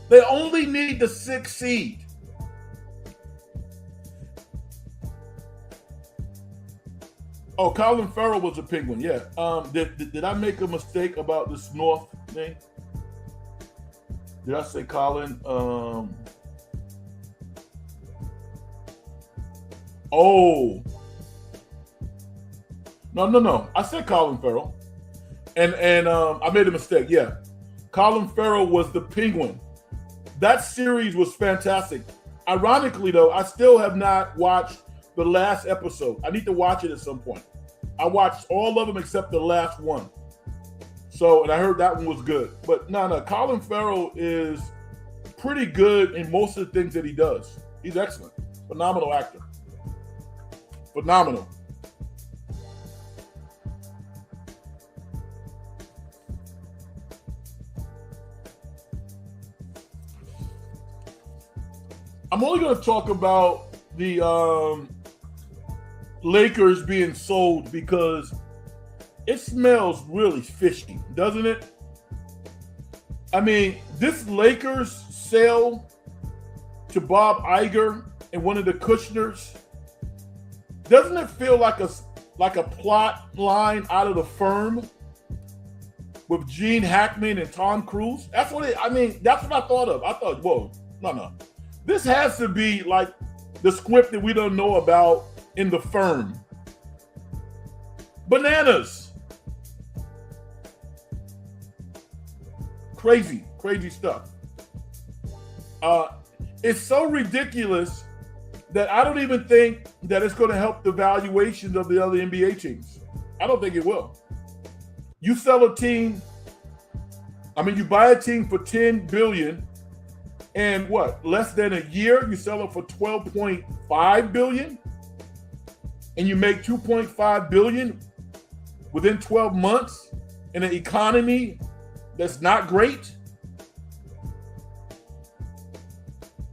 They only need the 6th seed. Oh, Colin Farrell was a Penguin, yeah. Did I make a mistake about this North thing? Did I say Colin? Oh. No. I said Colin Farrell. And I made a mistake, yeah. Colin Farrell was the Penguin. That series was fantastic. Ironically, though, I still have not watched the last episode. I need to watch it at some point. I watched all of them except the last one. So, and I heard that one was good. But no, Colin Farrell is pretty good in most of the things that he does. He's excellent. Phenomenal actor. Phenomenal. I'm only going to talk about the Lakers being sold because it smells really fishy, doesn't it? I mean, this Lakers sale to Bob Iger and one of the Kushners, doesn't it feel like a plot line out of The Firm with Gene Hackman and Tom Cruise? That's what I thought of. I thought, whoa, no. This has to be like the script that we don't know about in The Firm. Bananas. Crazy stuff. It's so ridiculous that I don't even think that it's going to help the valuations of the other NBA teams. I don't think it will. You sell a team, you buy a team for $10 billion, and what, less than a year, you sell it for $12.5 billion, and you make $2.5 billion within 12 months in an economy that's not great.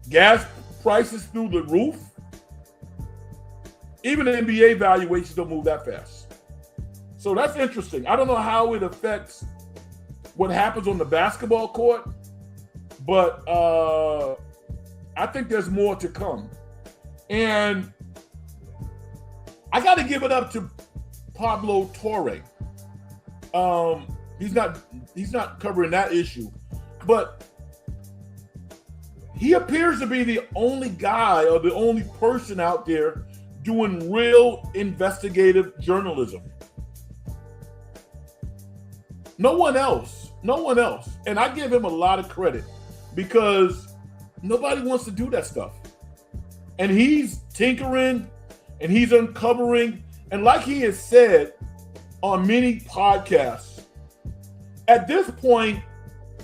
Gas prices through the roof. Even the NBA valuations don't move that fast. So that's interesting. I don't know how it affects what happens on the basketball court, but I think there's more to come. And I got to give it up to Pablo Torre. He's not covering that issue, but he appears to be the only guy or the only person out there doing real investigative journalism. No one else. No one else. And I give him a lot of credit because nobody wants to do that stuff. And he's tinkering and he's uncovering. And like he has said on many podcasts, at this point,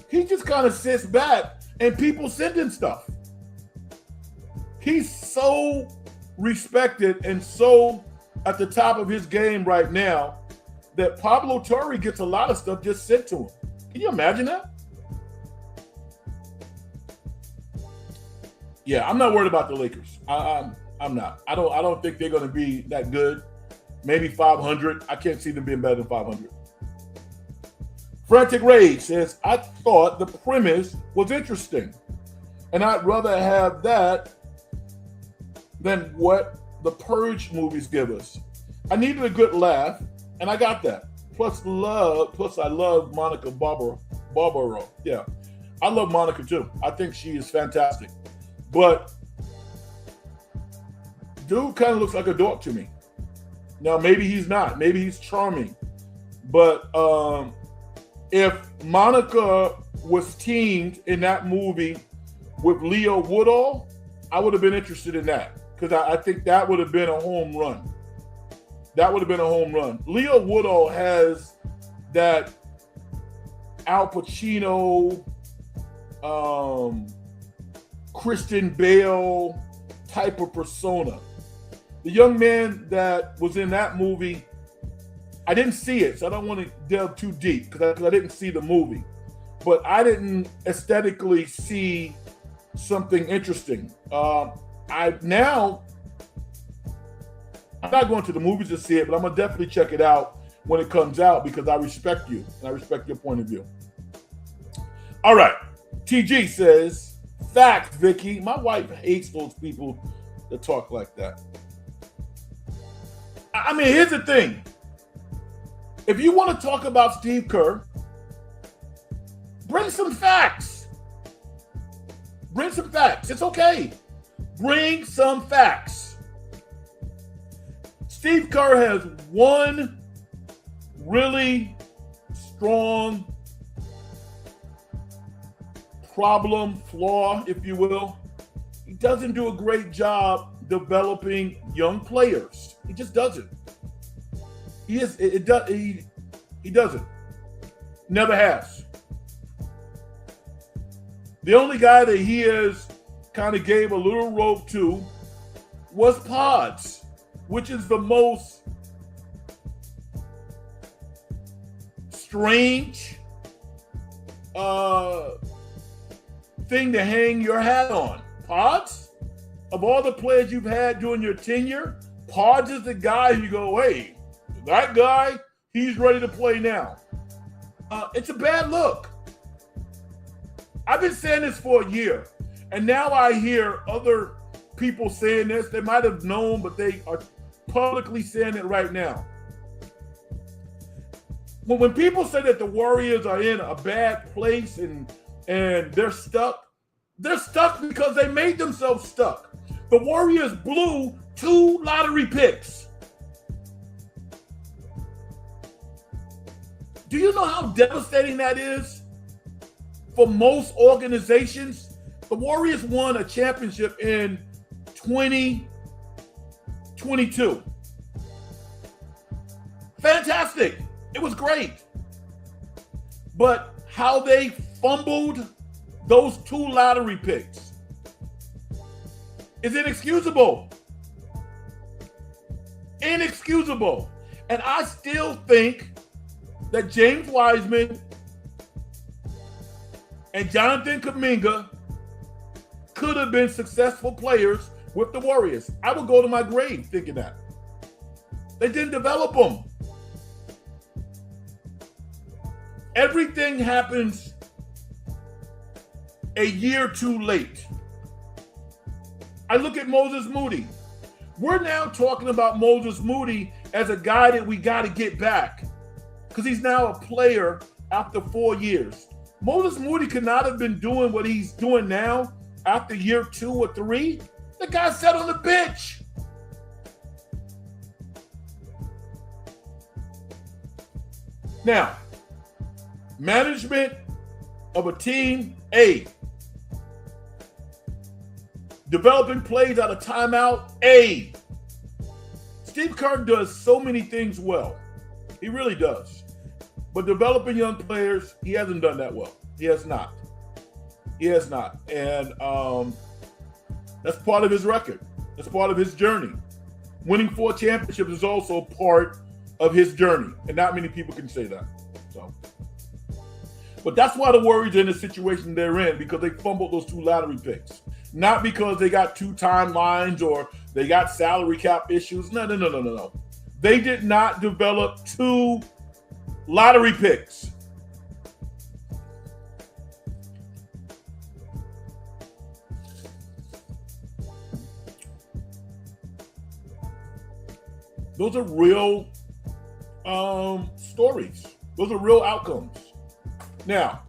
he just kind of sits back and people send him stuff. He's so respected and so at the top of his game right now that Pablo Torre gets a lot of stuff just sent to him. Can you imagine that? Yeah, I'm not worried about the Lakers. I'm not. I don't think they're going to be that good. Maybe 500. I can't see them being better than 500. Frantic Rage says, I thought the premise was interesting, and I'd rather have that than what the Purge movies give us. I needed a good laugh, and I got that. Plus I love Monica Barbaro. Yeah, I love Monica too. I think she is fantastic. But dude kind of looks like a dork to me. Now, maybe he's not. Maybe he's charming. But if Monica was teamed in that movie with Leo Woodall, I would have been interested in that because I think that would have been a home run. That would have been a home run. Leo Woodall has that Al Pacino, Christian Bale type of persona. The young man that was in that movie, I didn't see it, so I don't want to delve too deep because I didn't see the movie. But I didn't aesthetically see something interesting. I'm not going to the movies to see it, but I'm going to definitely check it out when it comes out because I respect you and I respect your point of view. All right. TG says, facts, Vicky. My wife hates those people that talk like that. I mean, here's the thing. If you want to talk about Steve Kerr, bring some facts. Bring some facts. It's okay. Bring some facts. Steve Kerr has one really strong problem, flaw, if you will. He doesn't do a great job developing young players. He just doesn't. He doesn't. Never has. The only guy that he has kind of gave a little rope to was Pods, which is the most strange thing to hang your hat on. Pods? Of all the players you've had during your tenure, Pods is the guy you go, hey, that guy, he's ready to play now. It's a bad look. I've been saying this for a year, and now I hear other people saying this. They might have known, but they are publicly saying it right now. When people say that the Warriors are in a bad place and they're stuck because they made themselves stuck. The Warriors blew 2 lottery picks. Do you know how devastating that is for most organizations? The Warriors won a championship in 2022. Fantastic. It was great. But how they fumbled those 2 lottery picks is inexcusable. Inexcusable. And I still think that James Wiseman and Jonathan Kuminga could have been successful players with the Warriors. I would go to my grave thinking that. They didn't develop them. Everything happens a year too late. I look at Moses Moody. We're now talking about Moses Moody as a guy that we got to get back because he's now a player after 4 years. Moses Moody could not have been doing what he's doing now after year 2 or 3. The guy sat on the bench. Now, Management of a team, A. Developing plays out of timeout, A. Steve Kerr does so many things well. He really does. But developing young players, he hasn't done that well. He has not. He has not. And that's part of his record. That's part of his journey. Winning 4 championships is also part of his journey. And not many people can say that. But that's why the Warriors are in the situation they're in, because they fumbled those 2 lottery picks. Not because they got 2 timelines or they got salary cap issues. No. They did not develop 2 lottery picks. Those are real stories. Those are real outcomes. Now,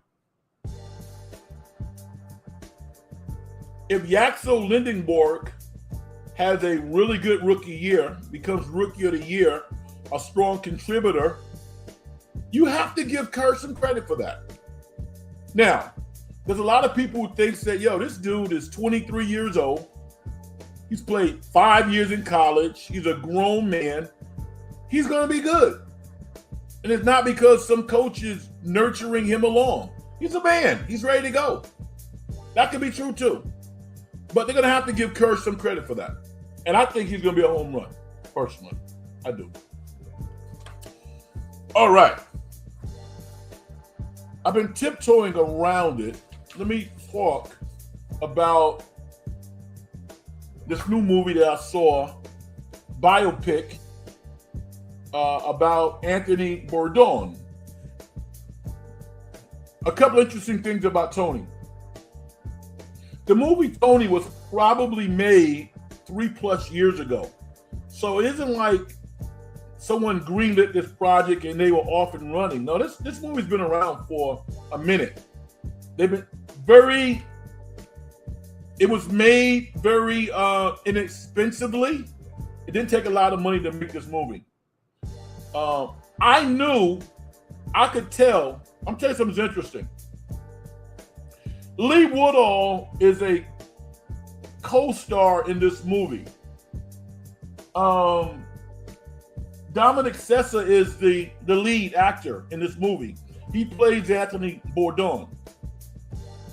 if Yaxel Lindenborg has a really good rookie year, becomes rookie of the year, a strong contributor, you have to give Kerr some credit for that. Now, there's a lot of people who think that, this dude is 23 years old. He's played 5 years in college. He's a grown man. He's going to be good. And it's not because some coach is nurturing him along. He's a man. He's ready to go. That could be true too. But they're going to have to give Kerr some credit for that. And I think he's going to be a home run, personally. I do. All right. I've been tiptoeing around it. Let me talk about this new movie that I saw, biopic, about Anthony Bourdain. A couple interesting things about Tony. The movie Tony was probably made 3+ years ago. So it isn't like someone greenlit this project and they were off and running. No, this movie's been around for a minute. It was made very inexpensively. It didn't take a lot of money to make this movie. I could tell. I'm telling you something interesting. Lee Woodall is a co-star in this movie. Dominic Sessa is the lead actor in this movie. He plays Anthony Bourdain.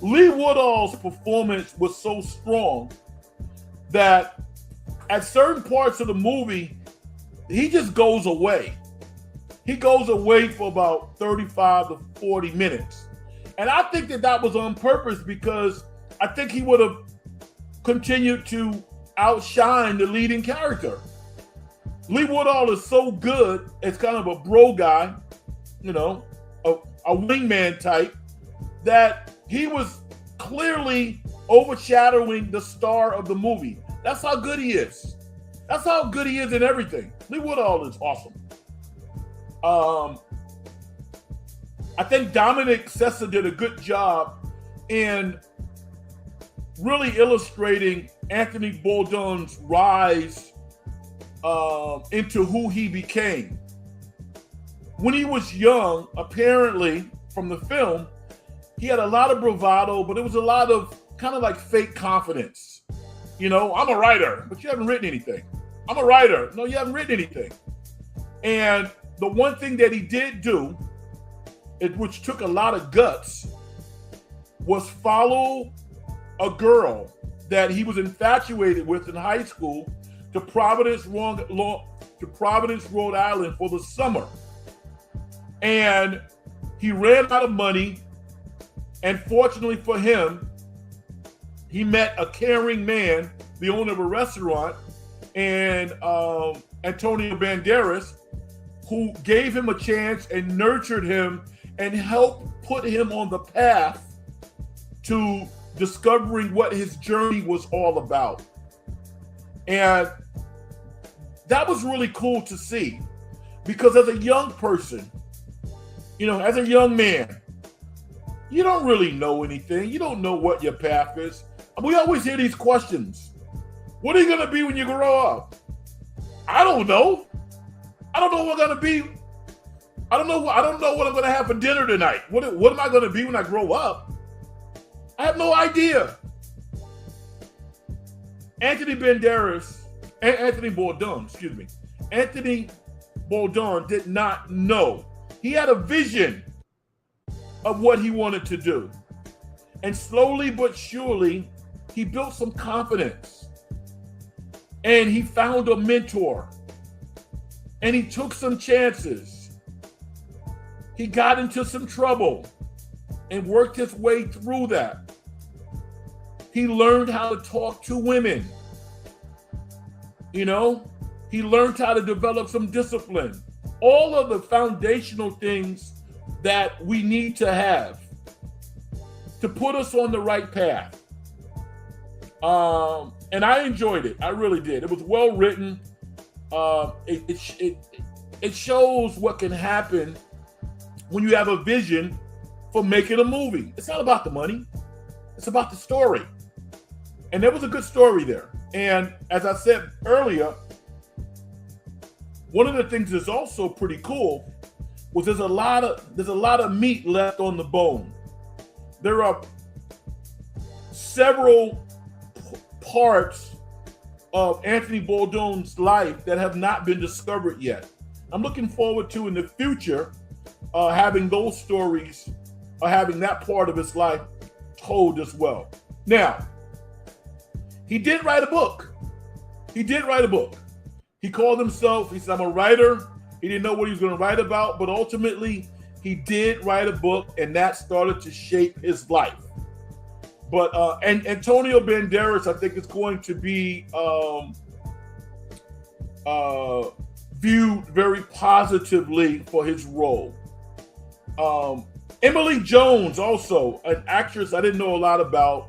Lee Woodall's performance was so strong that at certain parts of the movie, he just goes away. He goes away for about 35 to 40 minutes. And I think that was on purpose because I think he would have continued to outshine the leading character. Lee Woodall is so good as kind of a bro guy, a wingman type, that he was clearly overshadowing the star of the movie. That's how good he is. That's how good he is in everything. Lee Woodall is awesome. I think Dominic Sessa did a good job in really illustrating Anthony Bourdain's rise into who he became. When he was young, apparently, from the film, he had a lot of bravado, but it was a lot of kind of like fake confidence. I'm a writer, but you haven't written anything. I'm a writer. No, you haven't written anything. And the one thing that he did do, which took a lot of guts, was follow a girl that he was infatuated with in high school to Providence, Rhode Island for the summer. And he ran out of money. And fortunately for him, he met a caring man, the owner of a restaurant, and Antonio Banderas, who gave him a chance and nurtured him and helped put him on the path to discovering what his journey was all about. And that was really cool to see, because as a young person, as a young man, you don't really know anything. You don't know what your path is. We always hear these questions. What are you going to be when you grow up? I don't know. I don't know what I'm going to be. I don't know what I'm going to have for dinner tonight. What am I going to be when I grow up? I have no idea. Anthony Bourdain did not know. He had a vision of what he wanted to do. And slowly but surely, he built some confidence. And he found a mentor. And he took some chances. He got into some trouble and worked his way through that. He learned how to talk to women. You know, he learned how to develop some discipline. All of the foundational things that we need to have to put us on the right path. And I enjoyed it. I really did. It was well written. It shows what can happen when you have a vision for making a movie. It's not about the money. It's about the story. And there was a good story there. And as I said earlier, one of the things that's also pretty cool was there's a lot of meat left on the bone. There are several parts of Anthony Bourdain's life that have not been discovered yet. I'm looking forward to in the future having those stories or having that part of his life told as well. Now, he did write a book. He called himself, he said, I'm a writer. He didn't know what he was going to write about, but ultimately he did write a book, and that started to shape his life. But and Antonio Banderas, I think, is going to be viewed very positively for his role. Emily Jones, also an actress I didn't know a lot about,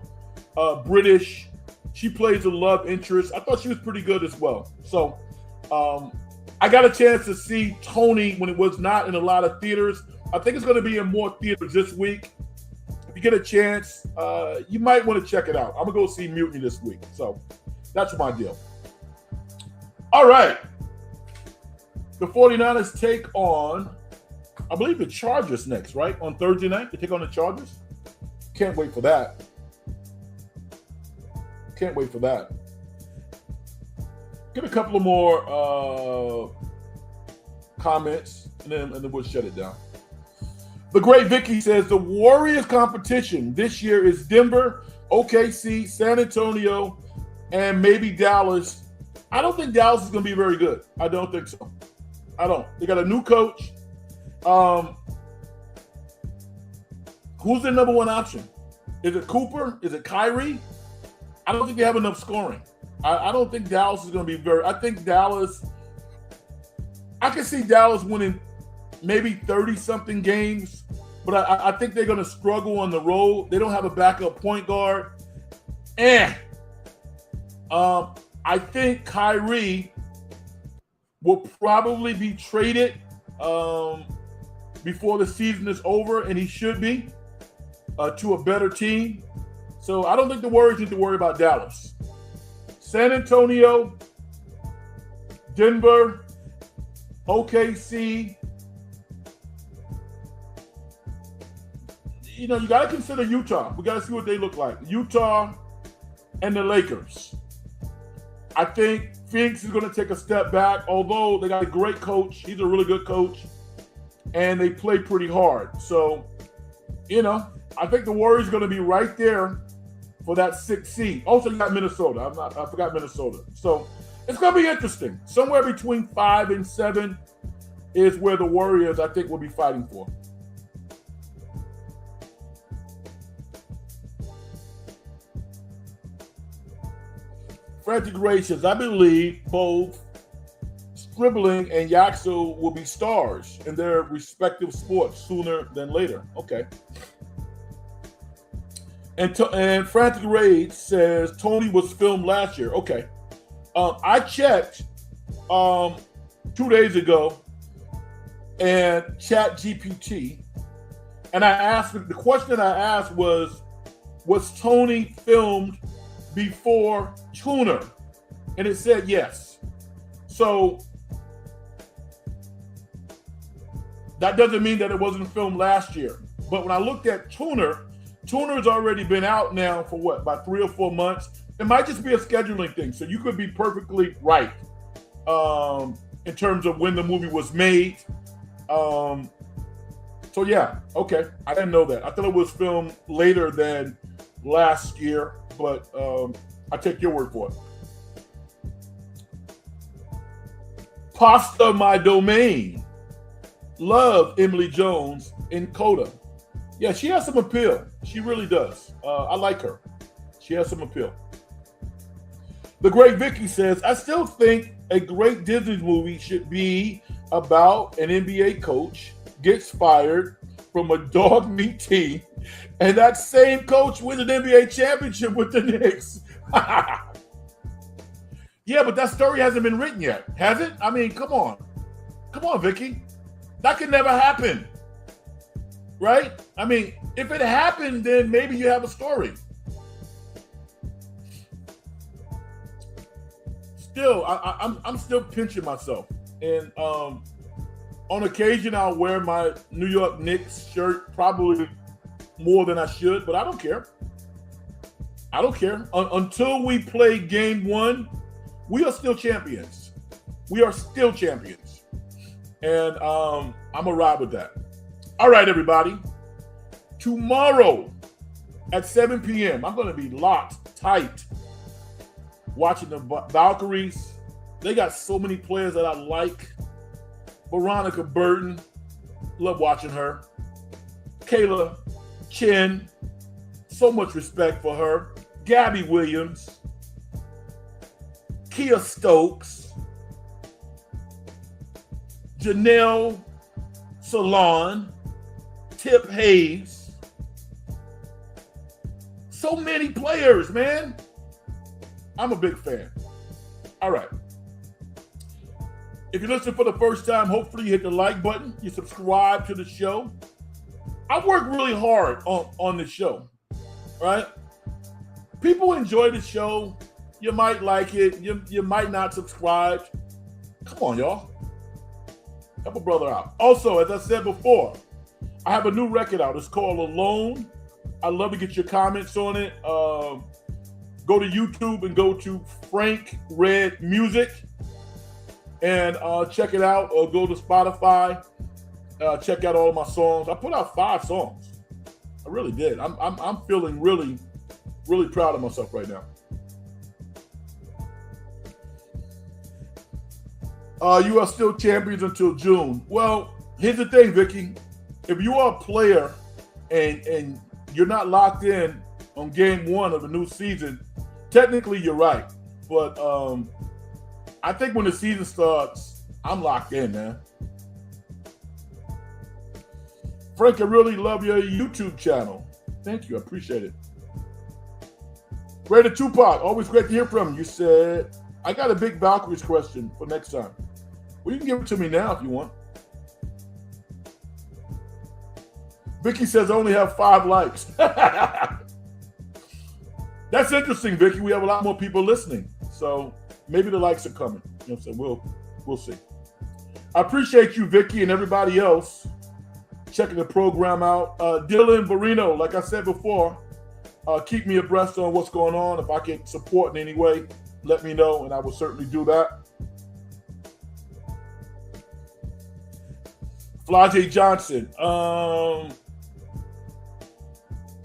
British. She plays a love interest. I thought she was pretty good as well. So I got a chance to see Tony when it was not in a lot of theaters. I think it's going to be in more theaters this week. If you get a chance, you might want to check it out. I'm going to go see Mutiny this week. So that's my deal. All right. The 49ers take on, I believe, the Chargers next, right? On Thursday night, they take on the Chargers. Can't wait for that. Get a couple of more comments, and then we'll shut it down. The Great Vicky says the Warriors competition this year is Denver, OKC, San Antonio, and maybe Dallas. I don't think Dallas is going to be very good. I don't think so. I don't. They got a new coach. Who's their number one option? Is it Cooper? Is it Kyrie? I don't think they have enough scoring. I don't think Dallas is going to be very. I think Dallas. I can see Dallas winning maybe 30-something games, but I think they're going to struggle on the road. They don't have a backup point guard. I think Kyrie will probably be traded before the season is over, and he should be to a better team. So I don't think the Warriors need to worry about Dallas. San Antonio, Denver, OKC. You know, you got to consider Utah. We got to see what they look like. Utah and the Lakers. I think Phoenix is going to take a step back, although they got a great coach. He's a really good coach, and they play pretty hard. So, you know, I think the Warriors are going to be right there for that 6th seed. Also, you got Minnesota. I forgot Minnesota. So it's going to be interesting. Somewhere between 5 and 7 is where the Warriors, I think, will be fighting for. Frantic Ray says, I believe both Scribbling and Yaxel will be stars in their respective sports sooner than later. Okay. And Frantic Ray says Tony was filmed last year. Okay. I checked 2 days ago and ChatGPT, and I asked, the question I asked was Tony filmed before Tuner? And it said yes. So That doesn't mean that it wasn't filmed last year. But when I looked at Tuner's already been out now for what, about 3 or 4 months. It might just be a scheduling thing. So you could be perfectly right in terms of when the movie was made. So yeah, okay. I didn't know that. I thought it was filmed later than last year, but I take your word for it. Pasta My Domain. Love Emily Jones in Coda. Yeah, she has some appeal. She really does. I like her. She has some appeal. The Great Vicky says, I still think a great Disney movie should be about an NBA coach gets fired from a dog meat team, and that same coach wins an NBA championship with the Knicks. Yeah, but that story hasn't been written yet, has it? I mean, come on. Come on, Vicky. That could never happen. Right? I mean, if it happened, then maybe you have a story. Still, I'm still pinching myself. And on occasion, I'll wear my New York Knicks shirt probably more than I should, but I don't care. I don't care. Until we play game 1, we are still champions. We are still champions. And I'm going to ride with that. All right, everybody. Tomorrow at 7 p.m., I'm going to be locked tight watching the Valkaries. They got so many players that I like. Veronica Bourdain, love watching her. Kayla Chin, so much respect for her. Gabby Williams. Kia Stokes. Janelle Salon. Tip Hayes. So many players, man. I'm a big fan. All right. If you're listening for the first time, hopefully you hit the like button. You subscribe to the show. I work really hard on this show, right? People enjoy the show. You might like it. You might not subscribe. Come on, y'all. Help a brother out. Also, as I said before, I have a new record out. It's called Alone. I'd love to get your comments on it. Go to YouTube and go to Frank Red Music and check it out, or go to Spotify. Check out all of my songs. I put out 5 songs. I really did. I'm feeling really, really proud of myself right now. You are still champions until June. Well, here's the thing, Vicky. If you are a player and you're not locked in on game 1 of the new season, technically you're right. But I think when the season starts, I'm locked in, man. Frank, I really love your YouTube channel. Thank you. I appreciate it. Raider Tupac, always great to hear from you. You said, I got a big Valkyries question for next time. Well, you can give it to me now if you want. Vicky says I only have 5 likes. That's interesting, Vicky. We have a lot more people listening. So maybe the likes are coming. You know what I'm saying? We'll see. I appreciate you, Vicky, and everybody else checking the program out. Dylan Barino, like I said before, keep me abreast on what's going on. If I can support in any way, let me know, and I will certainly do that. Flajay Johnson.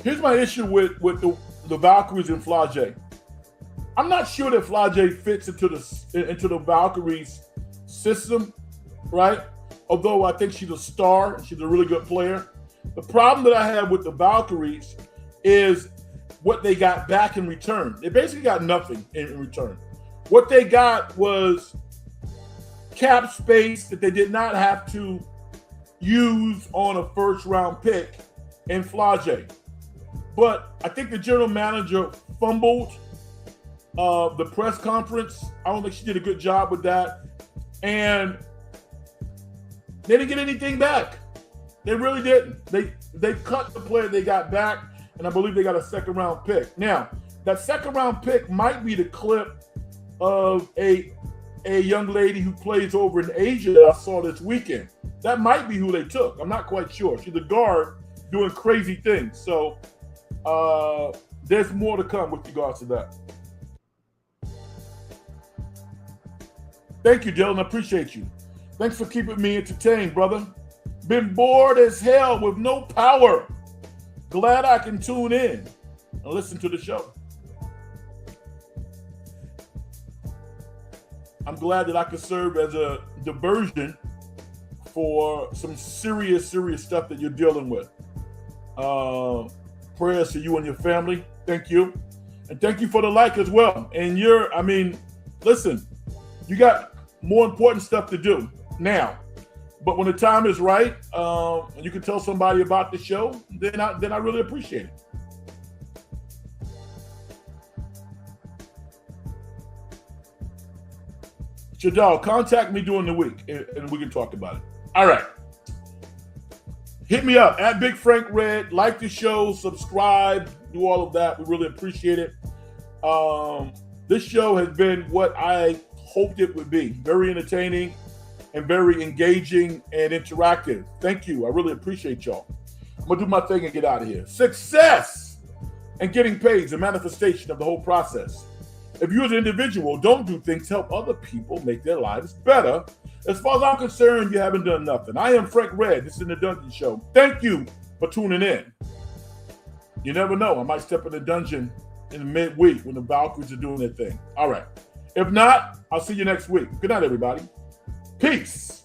Here's my issue with the Valkyries and Flajay. I'm not sure that Flajay fits into the Valkyries system, right? Although I think she's a star and she's a really good player. The problem that I have with the Valkyries is what they got back in return. They basically got nothing in return. What they got was cap space that they did not have to use on a first-round pick in Flajay. But I think the general manager fumbled the press conference. I don't think she did a good job with that. And they didn't get anything back. They really didn't. They cut the player they got back, and I believe they got a second-round pick. Now, that second-round pick might be the clip of a young lady who plays over in Asia that I saw this weekend. That might be who they took. I'm not quite sure. She's a guard doing crazy things. So there's more to come with regards to that. Thank you, Dylan. I appreciate you. Thanks for keeping me entertained, brother. Been bored as hell with no power. Glad I can tune in and listen to the show. I'm glad that I could serve as a diversion for some serious stuff that you're dealing with. Prayers to you and your family. Thank you. And thank you for the like as well. And listen, you got more important stuff to do now. But when the time is right, and you can tell somebody about the show, then I really appreciate it. Shadal, contact me during the week, and we can talk about it. All right. Hit me up at Big Frank Red. Like the show, subscribe, do all of that. We really appreciate it. This show has been what I hoped it would be. Very entertaining and very engaging and interactive. Thank you. I really appreciate y'all. I'm going to do my thing and get out of here. Success and getting paid is a manifestation of the whole process. If you as an individual don't do things to help other people make their lives better, as far as I'm concerned, you haven't done nothing. I am Frank Red. This is The Dungeon Show. Thank you for tuning in. You never know. I might step in the dungeon in the midweek when the Valkaries are doing their thing. All right. If not, I'll see you next week. Good night, everybody. Peace.